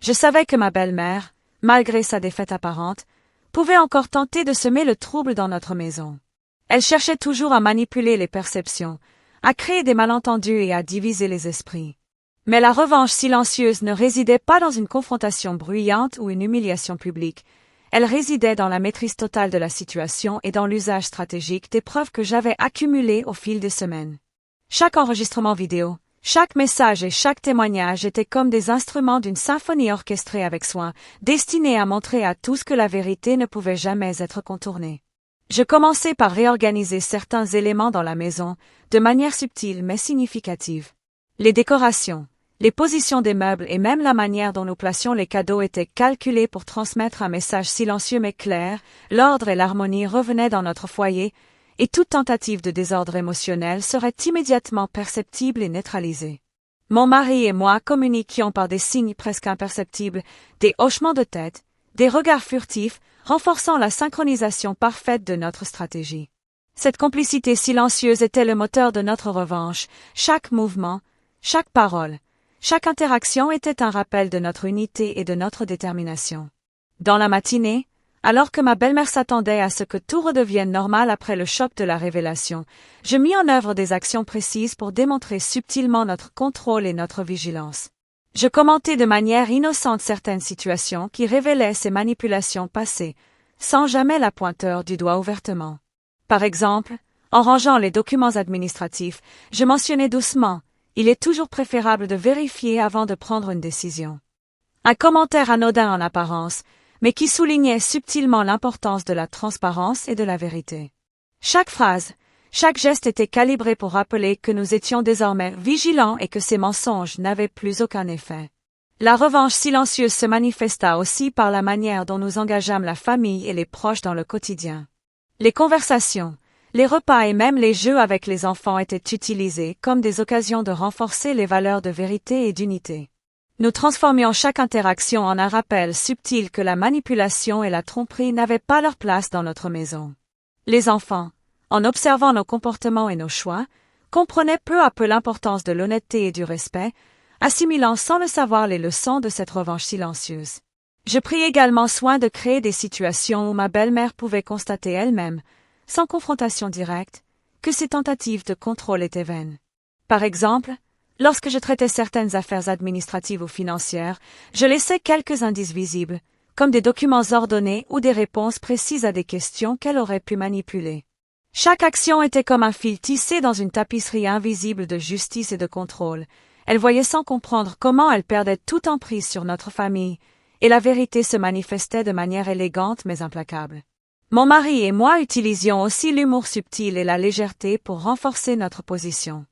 Je savais que ma belle-mère, malgré sa défaite apparente, pouvait encore tenter de semer le trouble dans notre maison. Elle cherchait toujours à manipuler les perceptions, à créer des malentendus et à diviser les esprits. Mais la revanche silencieuse ne résidait pas dans une confrontation bruyante ou une humiliation publique. Elle résidait dans la maîtrise totale de la situation et dans l'usage stratégique des preuves que j'avais accumulées au fil des semaines. Chaque enregistrement vidéo, chaque message et chaque témoignage étaient comme des instruments d'une symphonie orchestrée avec soin, destinés à montrer à tous que la vérité ne pouvait jamais être contournée. Je commençai par réorganiser certains éléments dans la maison, de manière subtile mais significative. Les décorations, les positions des meubles et même la manière dont nous placions les cadeaux étaient calculés pour transmettre un message silencieux mais clair, l'ordre et l'harmonie revenaient dans notre foyer, et toute tentative de désordre émotionnel serait immédiatement perceptible et neutralisée. Mon mari et moi communiquions par des signes presque imperceptibles, des hochements de tête, des regards furtifs, renforçant la synchronisation parfaite de notre stratégie. Cette complicité silencieuse était le moteur de notre revanche. Chaque mouvement, chaque parole, chaque interaction était un rappel de notre unité et de notre détermination. Dans la matinée, alors que ma belle-mère s'attendait à ce que tout redevienne normal après le choc de la révélation, je mis en œuvre des actions précises pour démontrer subtilement notre contrôle et notre vigilance. Je commentais de manière innocente certaines situations qui révélaient ces manipulations passées, sans jamais la pointeur du doigt ouvertement. Par exemple, en rangeant les documents administratifs, je mentionnais doucement « Il est toujours préférable de vérifier avant de prendre une décision ». Un commentaire anodin en apparence, mais qui soulignait subtilement l'importance de la transparence et de la vérité. Chaque phrase, chaque geste était calibré pour rappeler que nous étions désormais vigilants et que ces mensonges n'avaient plus aucun effet. La revanche silencieuse se manifesta aussi par la manière dont nous engageâmes la famille et les proches dans le quotidien. Les conversations, les repas et même les jeux avec les enfants étaient utilisés comme des occasions de renforcer les valeurs de vérité et d'unité. Nous transformions chaque interaction en un rappel subtil que la manipulation et la tromperie n'avaient pas leur place dans notre maison. Les enfants, en observant nos comportements et nos choix, comprenaient peu à peu l'importance de l'honnêteté et du respect, assimilant sans le savoir les leçons de cette revanche silencieuse. Je pris également soin de créer des situations où ma belle-mère pouvait constater elle-même, sans confrontation directe, que ses tentatives de contrôle étaient vaines. Par exemple, lorsque je traitais certaines affaires administratives ou financières, je laissais quelques indices visibles, comme des documents ordonnés ou des réponses précises à des questions qu'elle aurait pu manipuler. Chaque action était comme un fil tissé dans une tapisserie invisible de justice et de contrôle. Elle voyait sans comprendre comment elle perdait toute emprise sur notre famille, et la vérité se manifestait de manière élégante mais implacable. Mon mari et moi utilisions aussi l'humour subtil et la légèreté pour renforcer notre position.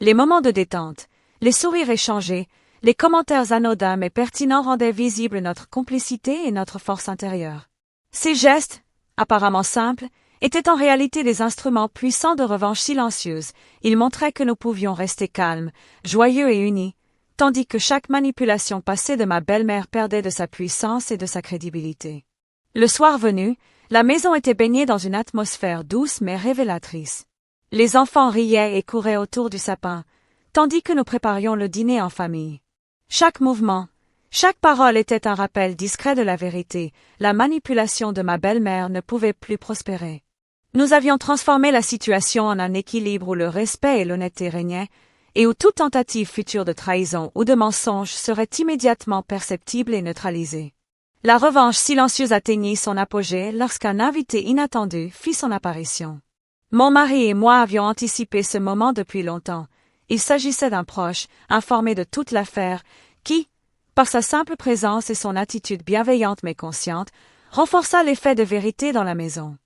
Les moments de détente, les sourires échangés, les commentaires anodins mais pertinents rendaient visible notre complicité et notre force intérieure. Ces gestes, apparemment simples, étaient en réalité des instruments puissants de revanche silencieuse. Ils montraient que nous pouvions rester calmes, joyeux et unis, tandis que chaque manipulation passée de ma belle-mère perdait de sa puissance et de sa crédibilité. Le soir venu, la maison était baignée dans une atmosphère douce mais révélatrice. Les enfants riaient et couraient autour du sapin, tandis que nous préparions le dîner en famille. Chaque mouvement, chaque parole était un rappel discret de la vérité. La manipulation de ma belle-mère ne pouvait plus prospérer. Nous avions transformé la situation en un équilibre où le respect et l'honnêteté régnaient, et où toute tentative future de trahison ou de mensonge serait immédiatement perceptible et neutralisée. La revanche silencieuse atteignit son apogée lorsqu'un invité inattendu fit son apparition. Mon mari et moi avions anticipé ce moment depuis longtemps. Il s'agissait d'un proche, informé de toute l'affaire, qui, par sa simple présence et son attitude bienveillante mais consciente, renforça l'effet de vérité dans la maison.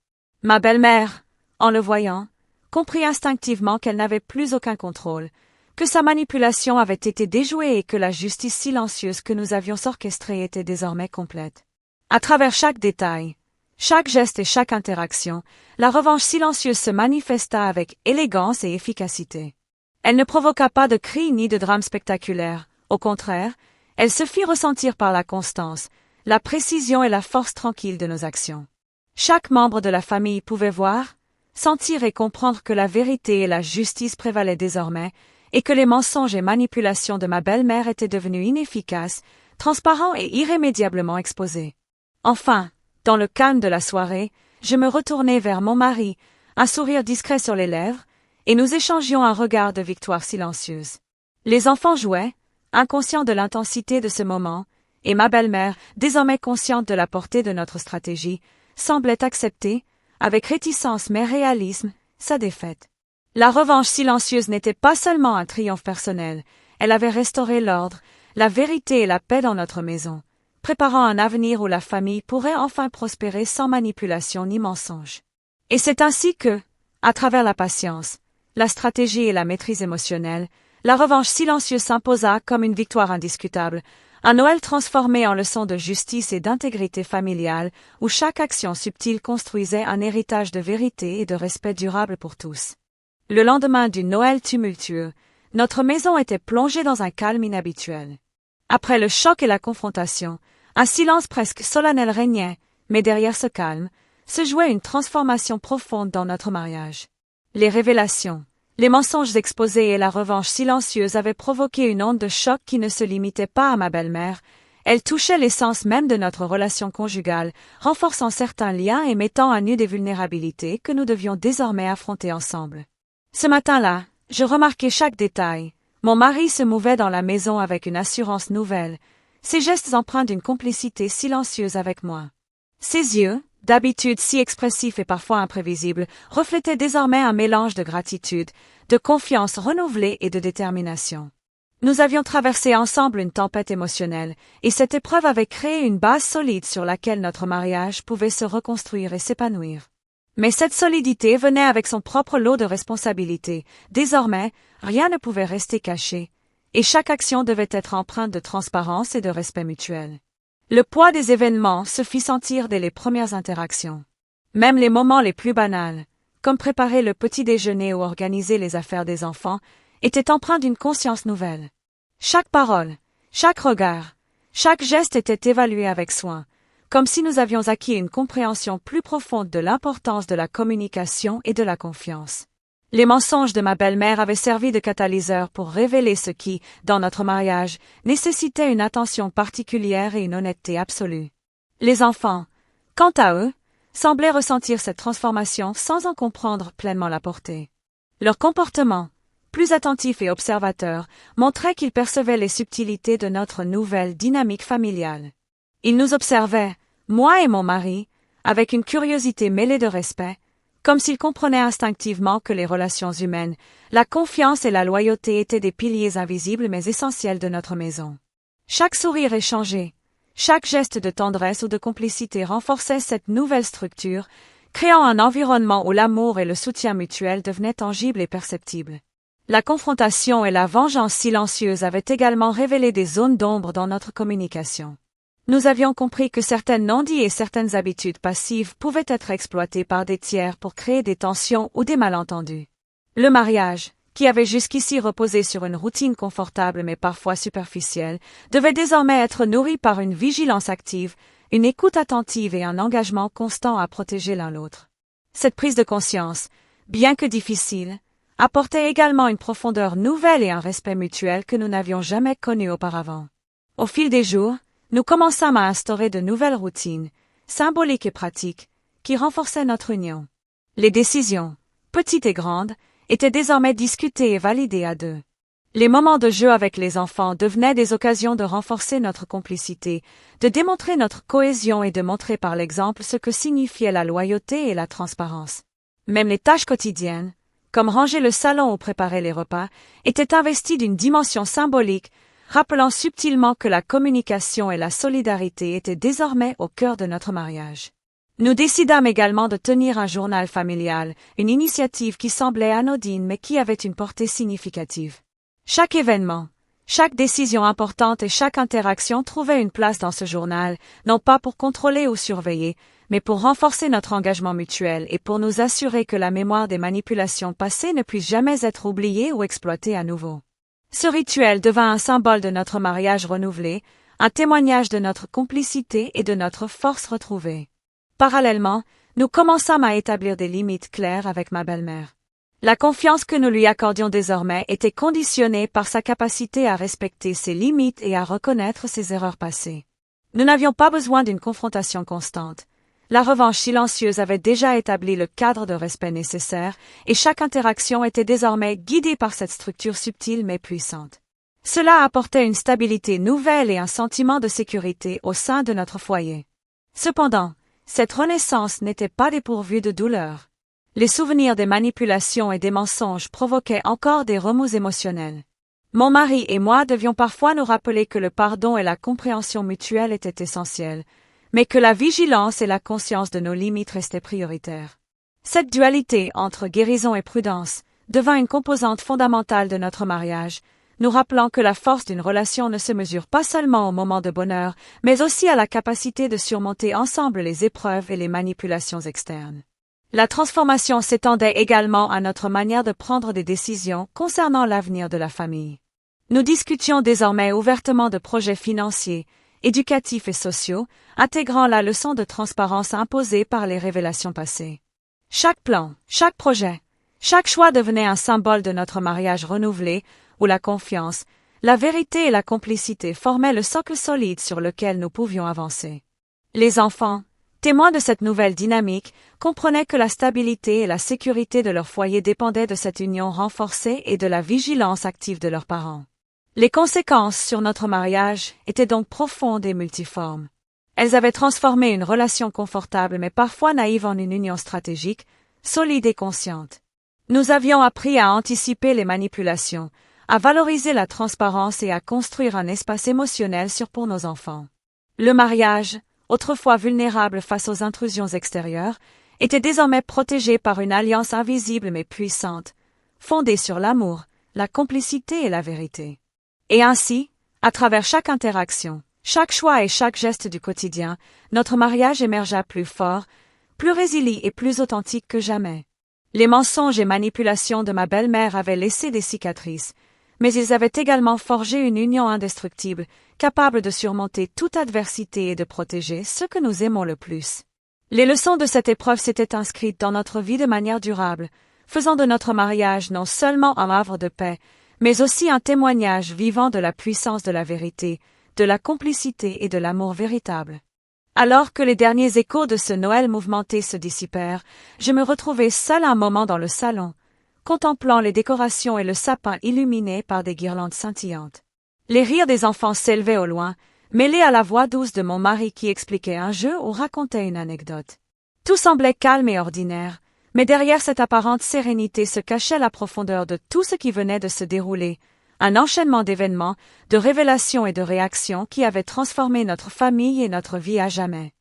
Ma belle-mère, en le voyant, comprit instinctivement qu'elle n'avait plus aucun contrôle, que sa manipulation avait été déjouée et que la justice silencieuse que nous avions orchestrée était désormais complète. À travers chaque détail, chaque geste et chaque interaction, la revanche silencieuse se manifesta avec élégance et efficacité. Elle ne provoqua pas de cris ni de drames spectaculaires, au contraire, elle se fit ressentir par la constance, la précision et la force tranquille de nos actions. Chaque membre de la famille pouvait voir, sentir et comprendre que la vérité et la justice prévalaient désormais, et que les mensonges et manipulations de ma belle-mère étaient devenus inefficaces, transparents et irrémédiablement exposés. Enfin, dans le calme de la soirée, je me retournai vers mon mari, un sourire discret sur les lèvres, et nous échangions un regard de victoire silencieuse. Les enfants jouaient, inconscients de l'intensité de ce moment, et ma belle-mère, désormais consciente de la portée de notre stratégie, semblait accepter, avec réticence mais réalisme, sa défaite. La revanche silencieuse n'était pas seulement un triomphe personnel, elle avait restauré l'ordre, la vérité et la paix dans notre maison, préparant un avenir où la famille pourrait enfin prospérer sans manipulation ni mensonge. Et c'est ainsi que, à travers la patience, la stratégie et la maîtrise émotionnelle, la revanche silencieuse s'imposa comme une victoire indiscutable, un Noël transformé en leçon de justice et d'intégrité familiale, où chaque action subtile construisait un héritage de vérité et de respect durable pour tous. Le lendemain du Noël tumultueux, notre maison était plongée dans un calme inhabituel. Après le choc et la confrontation, un silence presque solennel régnait, mais derrière ce calme, se jouait une transformation profonde dans notre mariage. Les révélations, les mensonges exposés et la revanche silencieuse avaient provoqué une onde de choc qui ne se limitait pas à ma belle-mère, elle touchait l'essence même de notre relation conjugale, renforçant certains liens et mettant à nu des vulnérabilités que nous devions désormais affronter ensemble. Ce matin-là, je remarquai chaque détail. Mon mari se mouvait dans la maison avec une assurance nouvelle, ses gestes empreints d'une complicité silencieuse avec moi. Ses yeux, d'habitude si expressifs et parfois imprévisibles, reflétaient désormais un mélange de gratitude, de confiance renouvelée et de détermination. Nous avions traversé ensemble une tempête émotionnelle, et cette épreuve avait créé une base solide sur laquelle notre mariage pouvait se reconstruire et s'épanouir. Mais cette solidité venait avec son propre lot de responsabilités. Désormais, rien ne pouvait rester caché, et chaque action devait être empreinte de transparence et de respect mutuel. Le poids des événements se fit sentir dès les premières interactions. Même les moments les plus banals, comme préparer le petit déjeuner ou organiser les affaires des enfants, étaient empreints d'une conscience nouvelle. Chaque parole, chaque regard, chaque geste était évalué avec soin, comme si nous avions acquis une compréhension plus profonde de l'importance de la communication et de la confiance. Les mensonges de ma belle-mère avaient servi de catalyseur pour révéler ce qui, dans notre mariage, nécessitait une attention particulière et une honnêteté absolue. Les enfants, quant à eux, semblaient ressentir cette transformation sans en comprendre pleinement la portée. Leur comportement, plus attentif et observateur, montrait qu'ils percevaient les subtilités de notre nouvelle dynamique familiale. Ils nous observaient, moi et mon mari, avec une curiosité mêlée de respect, comme s'ils comprenaient instinctivement que les relations humaines, la confiance et la loyauté étaient des piliers invisibles mais essentiels de notre maison. Chaque sourire échangé, chaque geste de tendresse ou de complicité renforçait cette nouvelle structure, créant un environnement où l'amour et le soutien mutuel devenaient tangibles et perceptibles. La confrontation et la vengeance silencieuse avaient également révélé des zones d'ombre dans notre communication. Nous avions compris que certaines non-dits et certaines habitudes passives pouvaient être exploitées par des tiers pour créer des tensions ou des malentendus. Le mariage, qui avait jusqu'ici reposé sur une routine confortable mais parfois superficielle, devait désormais être nourri par une vigilance active, une écoute attentive et un engagement constant à protéger l'un l'autre. Cette prise de conscience, bien que difficile, apportait également une profondeur nouvelle et un respect mutuel que nous n'avions jamais connu auparavant. Au fil des jours, nous commençâmes à instaurer de nouvelles routines, symboliques et pratiques, qui renforçaient notre union. Les décisions, petites et grandes, étaient désormais discutées et validées à deux. Les moments de jeu avec les enfants devenaient des occasions de renforcer notre complicité, de démontrer notre cohésion et de montrer par l'exemple ce que signifiait la loyauté et la transparence. Même les tâches quotidiennes, comme ranger le salon ou préparer les repas, étaient investies d'une dimension symbolique, rappelant subtilement que la communication et la solidarité étaient désormais au cœur de notre mariage. Nous décidâmes également de tenir un journal familial, une initiative qui semblait anodine mais qui avait une portée significative. Chaque événement, chaque décision importante et chaque interaction trouvait une place dans ce journal, non pas pour contrôler ou surveiller, mais pour renforcer notre engagement mutuel et pour nous assurer que la mémoire des manipulations passées ne puisse jamais être oubliée ou exploitée à nouveau. Ce rituel devint un symbole de notre mariage renouvelé, un témoignage de notre complicité et de notre force retrouvée. Parallèlement, nous commençâmes à établir des limites claires avec ma belle-mère. La confiance que nous lui accordions désormais était conditionnée par sa capacité à respecter ses limites et à reconnaître ses erreurs passées. Nous n'avions pas besoin d'une confrontation constante. La revanche silencieuse avait déjà établi le cadre de respect nécessaire, et chaque interaction était désormais guidée par cette structure subtile mais puissante. Cela apportait une stabilité nouvelle et un sentiment de sécurité au sein de notre foyer. Cependant, cette renaissance n'était pas dépourvue de douleur. Les souvenirs des manipulations et des mensonges provoquaient encore des remous émotionnels. Mon mari et moi devions parfois nous rappeler que le pardon et la compréhension mutuelle étaient essentiels, mais que la vigilance et la conscience de nos limites restaient prioritaires. Cette dualité entre guérison et prudence devint une composante fondamentale de notre mariage, nous rappelant que la force d'une relation ne se mesure pas seulement au moment de bonheur, mais aussi à la capacité de surmonter ensemble les épreuves et les manipulations externes. La transformation s'étendait également à notre manière de prendre des décisions concernant l'avenir de la famille. Nous discutions désormais ouvertement de projets financiers, éducatifs et sociaux, intégrant la leçon de transparence imposée par les révélations passées. Chaque plan, chaque projet, chaque choix devenait un symbole de notre mariage renouvelé, où la confiance, la vérité et la complicité formaient le socle solide sur lequel nous pouvions avancer. Les enfants, témoins de cette nouvelle dynamique, comprenaient que la stabilité et la sécurité de leur foyer dépendaient de cette union renforcée et de la vigilance active de leurs parents. Les conséquences sur notre mariage étaient donc profondes et multiformes. Elles avaient transformé une relation confortable mais parfois naïve en une union stratégique, solide et consciente. Nous avions appris à anticiper les manipulations, à valoriser la transparence et à construire un espace émotionnel sûr pour nos enfants. Le mariage, autrefois vulnérable face aux intrusions extérieures, était désormais protégé par une alliance invisible mais puissante, fondée sur l'amour, la complicité et la vérité. Et ainsi, à travers chaque interaction, chaque choix et chaque geste du quotidien, notre mariage émergea plus fort, plus résilient et plus authentique que jamais. Les mensonges et manipulations de ma belle-mère avaient laissé des cicatrices, mais ils avaient également forgé une union indestructible, capable de surmonter toute adversité et de protéger ce que nous aimons le plus. Les leçons de cette épreuve s'étaient inscrites dans notre vie de manière durable, faisant de notre mariage non seulement un havre de paix, mais aussi un témoignage vivant de la puissance de la vérité, de la complicité et de l'amour véritable. Alors que les derniers échos de ce Noël mouvementé se dissipèrent, je me retrouvai seule un moment dans le salon, contemplant les décorations et le sapin illuminé par des guirlandes scintillantes. Les rires des enfants s'élevaient au loin, mêlés à la voix douce de mon mari qui expliquait un jeu ou racontait une anecdote. Tout semblait calme et ordinaire, mais derrière cette apparente sérénité se cachait la profondeur de tout ce qui venait de se dérouler, un enchaînement d'événements, de révélations et de réactions qui avaient transformé notre famille et notre vie à jamais.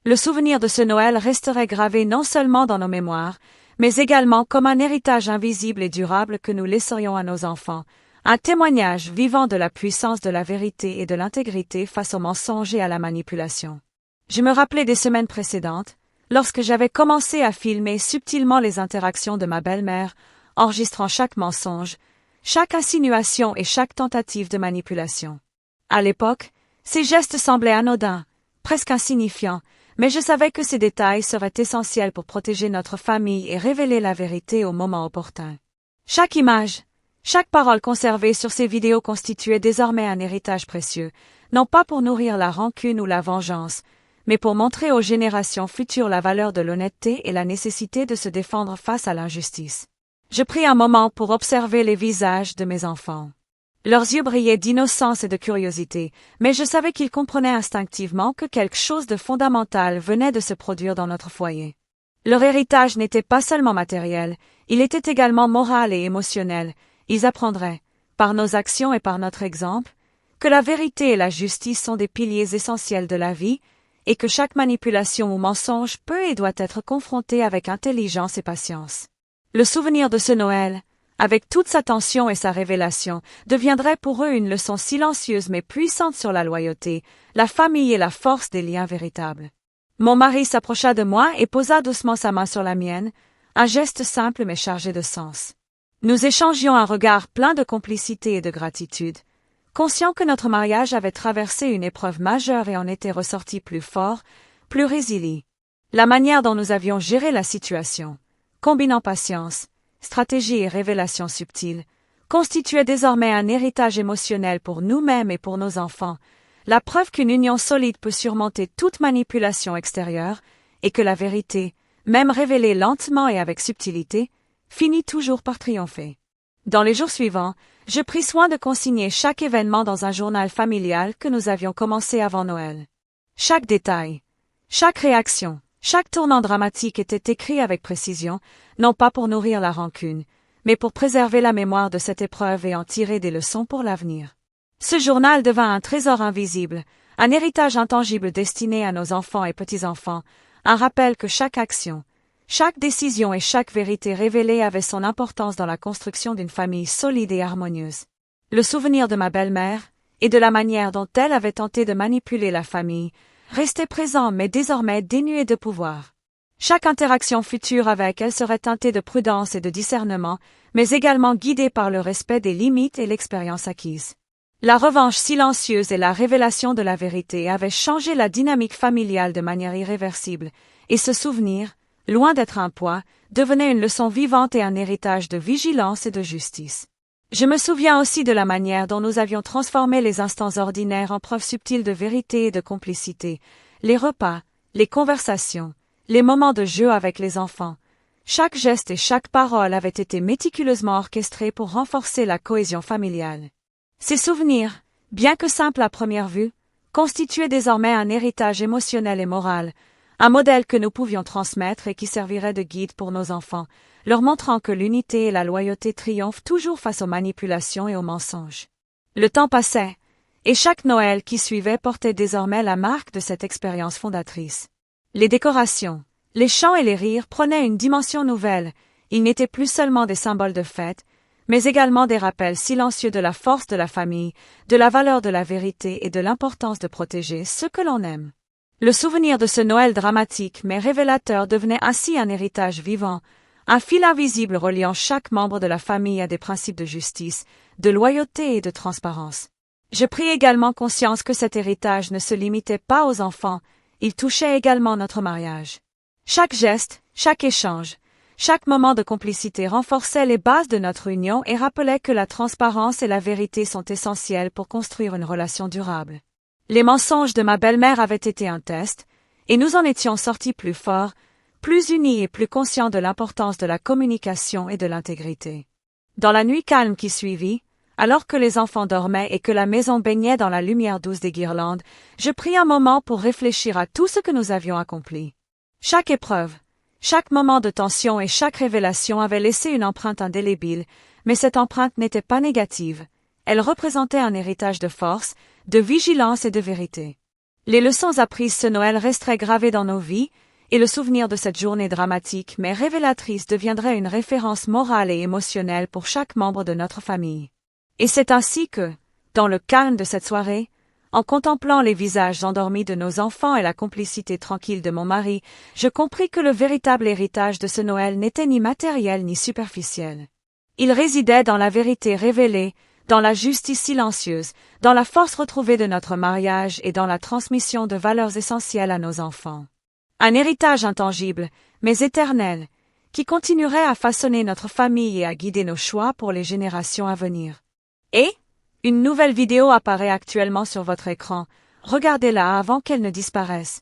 Le souvenir de ce Noël resterait gravé non seulement dans nos mémoires, mais également comme un héritage invisible et durable que nous laisserions à nos enfants, Un témoignage vivant de la puissance de la vérité et de l'intégrité face au mensonge et à la manipulation. Je me rappelais des semaines précédentes, lorsque j'avais commencé à filmer subtilement les interactions de ma belle-mère, enregistrant chaque mensonge, chaque insinuation et chaque tentative de manipulation. À l'époque, ces gestes semblaient anodins, presque insignifiants, mais je savais que ces détails seraient essentiels pour protéger notre famille et révéler la vérité au moment opportun. Chaque image, chaque parole conservée sur ces vidéos constituait désormais un héritage précieux, non pas pour nourrir la rancune ou la vengeance, mais pour montrer aux générations futures la valeur de l'honnêteté et la nécessité de se défendre face à l'injustice. Je pris un moment pour observer les visages de mes enfants. Leurs yeux brillaient d'innocence et de curiosité, mais je savais qu'ils comprenaient instinctivement que quelque chose de fondamental venait de se produire dans notre foyer. Leur héritage n'était pas seulement matériel, il était également moral et émotionnel. Ils apprendraient, par nos actions et par notre exemple, que la vérité et la justice sont des piliers essentiels de la vie, et que chaque manipulation ou mensonge peut et doit être confronté avec intelligence et patience. Le souvenir de ce Noël, avec toute sa tension et sa révélation, deviendrait pour eux une leçon silencieuse mais puissante sur la loyauté, la famille et la force des liens véritables. Mon mari s'approcha de moi et posa doucement sa main sur la mienne, un geste simple mais chargé de sens. Nous échangions un regard plein de complicité et de gratitude, conscients que notre mariage avait traversé une épreuve majeure et en était ressorti plus fort, plus résilient. La manière dont nous avions géré la situation, combinant patience, stratégie et révélation subtile, constituait désormais un héritage émotionnel pour nous-mêmes et pour nos enfants, la preuve qu'une union solide peut surmonter toute manipulation extérieure et que la vérité, même révélée lentement et avec subtilité, finit toujours par triompher. Dans les jours suivants, je pris soin de consigner chaque événement dans un journal familial que nous avions commencé avant Noël. Chaque détail, chaque réaction, chaque tournant dramatique était écrit avec précision, non pas pour nourrir la rancune, mais pour préserver la mémoire de cette épreuve et en tirer des leçons pour l'avenir. Ce journal devint un trésor invisible, un héritage intangible destiné à nos enfants et petits-enfants, un rappel que chaque action, chaque décision et chaque vérité révélée avait son importance dans la construction d'une famille solide et harmonieuse. Le souvenir de ma belle-mère, et de la manière dont elle avait tenté de manipuler la famille, restait présent mais désormais dénué de pouvoir. Chaque interaction future avec elle serait teintée de prudence et de discernement, mais également guidée par le respect des limites et l'expérience acquise. La revanche silencieuse et la révélation de la vérité avaient changé la dynamique familiale de manière irréversible, et ce souvenir, loin d'être un poids, devenait une leçon vivante et un héritage de vigilance et de justice. Je me souviens aussi de la manière dont nous avions transformé les instants ordinaires en preuves subtiles de vérité et de complicité, les repas, les conversations, les moments de jeu avec les enfants. Chaque geste et chaque parole avaient été méticuleusement orchestrés pour renforcer la cohésion familiale. Ces souvenirs, bien que simples à première vue, constituaient désormais un héritage émotionnel et moral, un modèle que nous pouvions transmettre et qui servirait de guide pour nos enfants, leur montrant que l'unité et la loyauté triomphent toujours face aux manipulations et aux mensonges. Le temps passait, et chaque Noël qui suivait portait désormais la marque de cette expérience fondatrice. Les décorations, les chants et les rires prenaient une dimension nouvelle, ils n'étaient plus seulement des symboles de fête, mais également des rappels silencieux de la force de la famille, de la valeur de la vérité et de l'importance de protéger ceux que l'on aime. Le souvenir de ce Noël dramatique mais révélateur devenait ainsi un héritage vivant, un fil invisible reliant chaque membre de la famille à des principes de justice, de loyauté et de transparence. Je pris également conscience que cet héritage ne se limitait pas aux enfants, il touchait également notre mariage. Chaque geste, chaque échange, chaque moment de complicité renforçait les bases de notre union et rappelait que la transparence et la vérité sont essentielles pour construire une relation durable. Les mensonges de ma belle-mère avaient été un test, et nous en étions sortis plus forts, plus unis et plus conscients de l'importance de la communication et de l'intégrité. Dans la nuit calme qui suivit, alors que les enfants dormaient et que la maison baignait dans la lumière douce des guirlandes, je pris un moment pour réfléchir à tout ce que nous avions accompli. Chaque épreuve, chaque moment de tension et chaque révélation avait laissé une empreinte indélébile, mais cette empreinte n'était pas négative. Elle représentait un héritage de force, de vigilance et de vérité. Les leçons apprises ce Noël resteraient gravées dans nos vies, et le souvenir de cette journée dramatique mais révélatrice deviendrait une référence morale et émotionnelle pour chaque membre de notre famille. Et c'est ainsi que, dans le calme de cette soirée, en contemplant les visages endormis de nos enfants et la complicité tranquille de mon mari, je compris que le véritable héritage de ce Noël n'était ni matériel ni superficiel. Il résidait dans la vérité révélée, dans la justice silencieuse, dans la force retrouvée de notre mariage et dans la transmission de valeurs essentielles à nos enfants. Un héritage intangible, mais éternel, qui continuerait à façonner notre famille et à guider nos choix pour les générations à venir. Et une nouvelle vidéo apparaît actuellement sur votre écran. Regardez-la avant qu'elle ne disparaisse.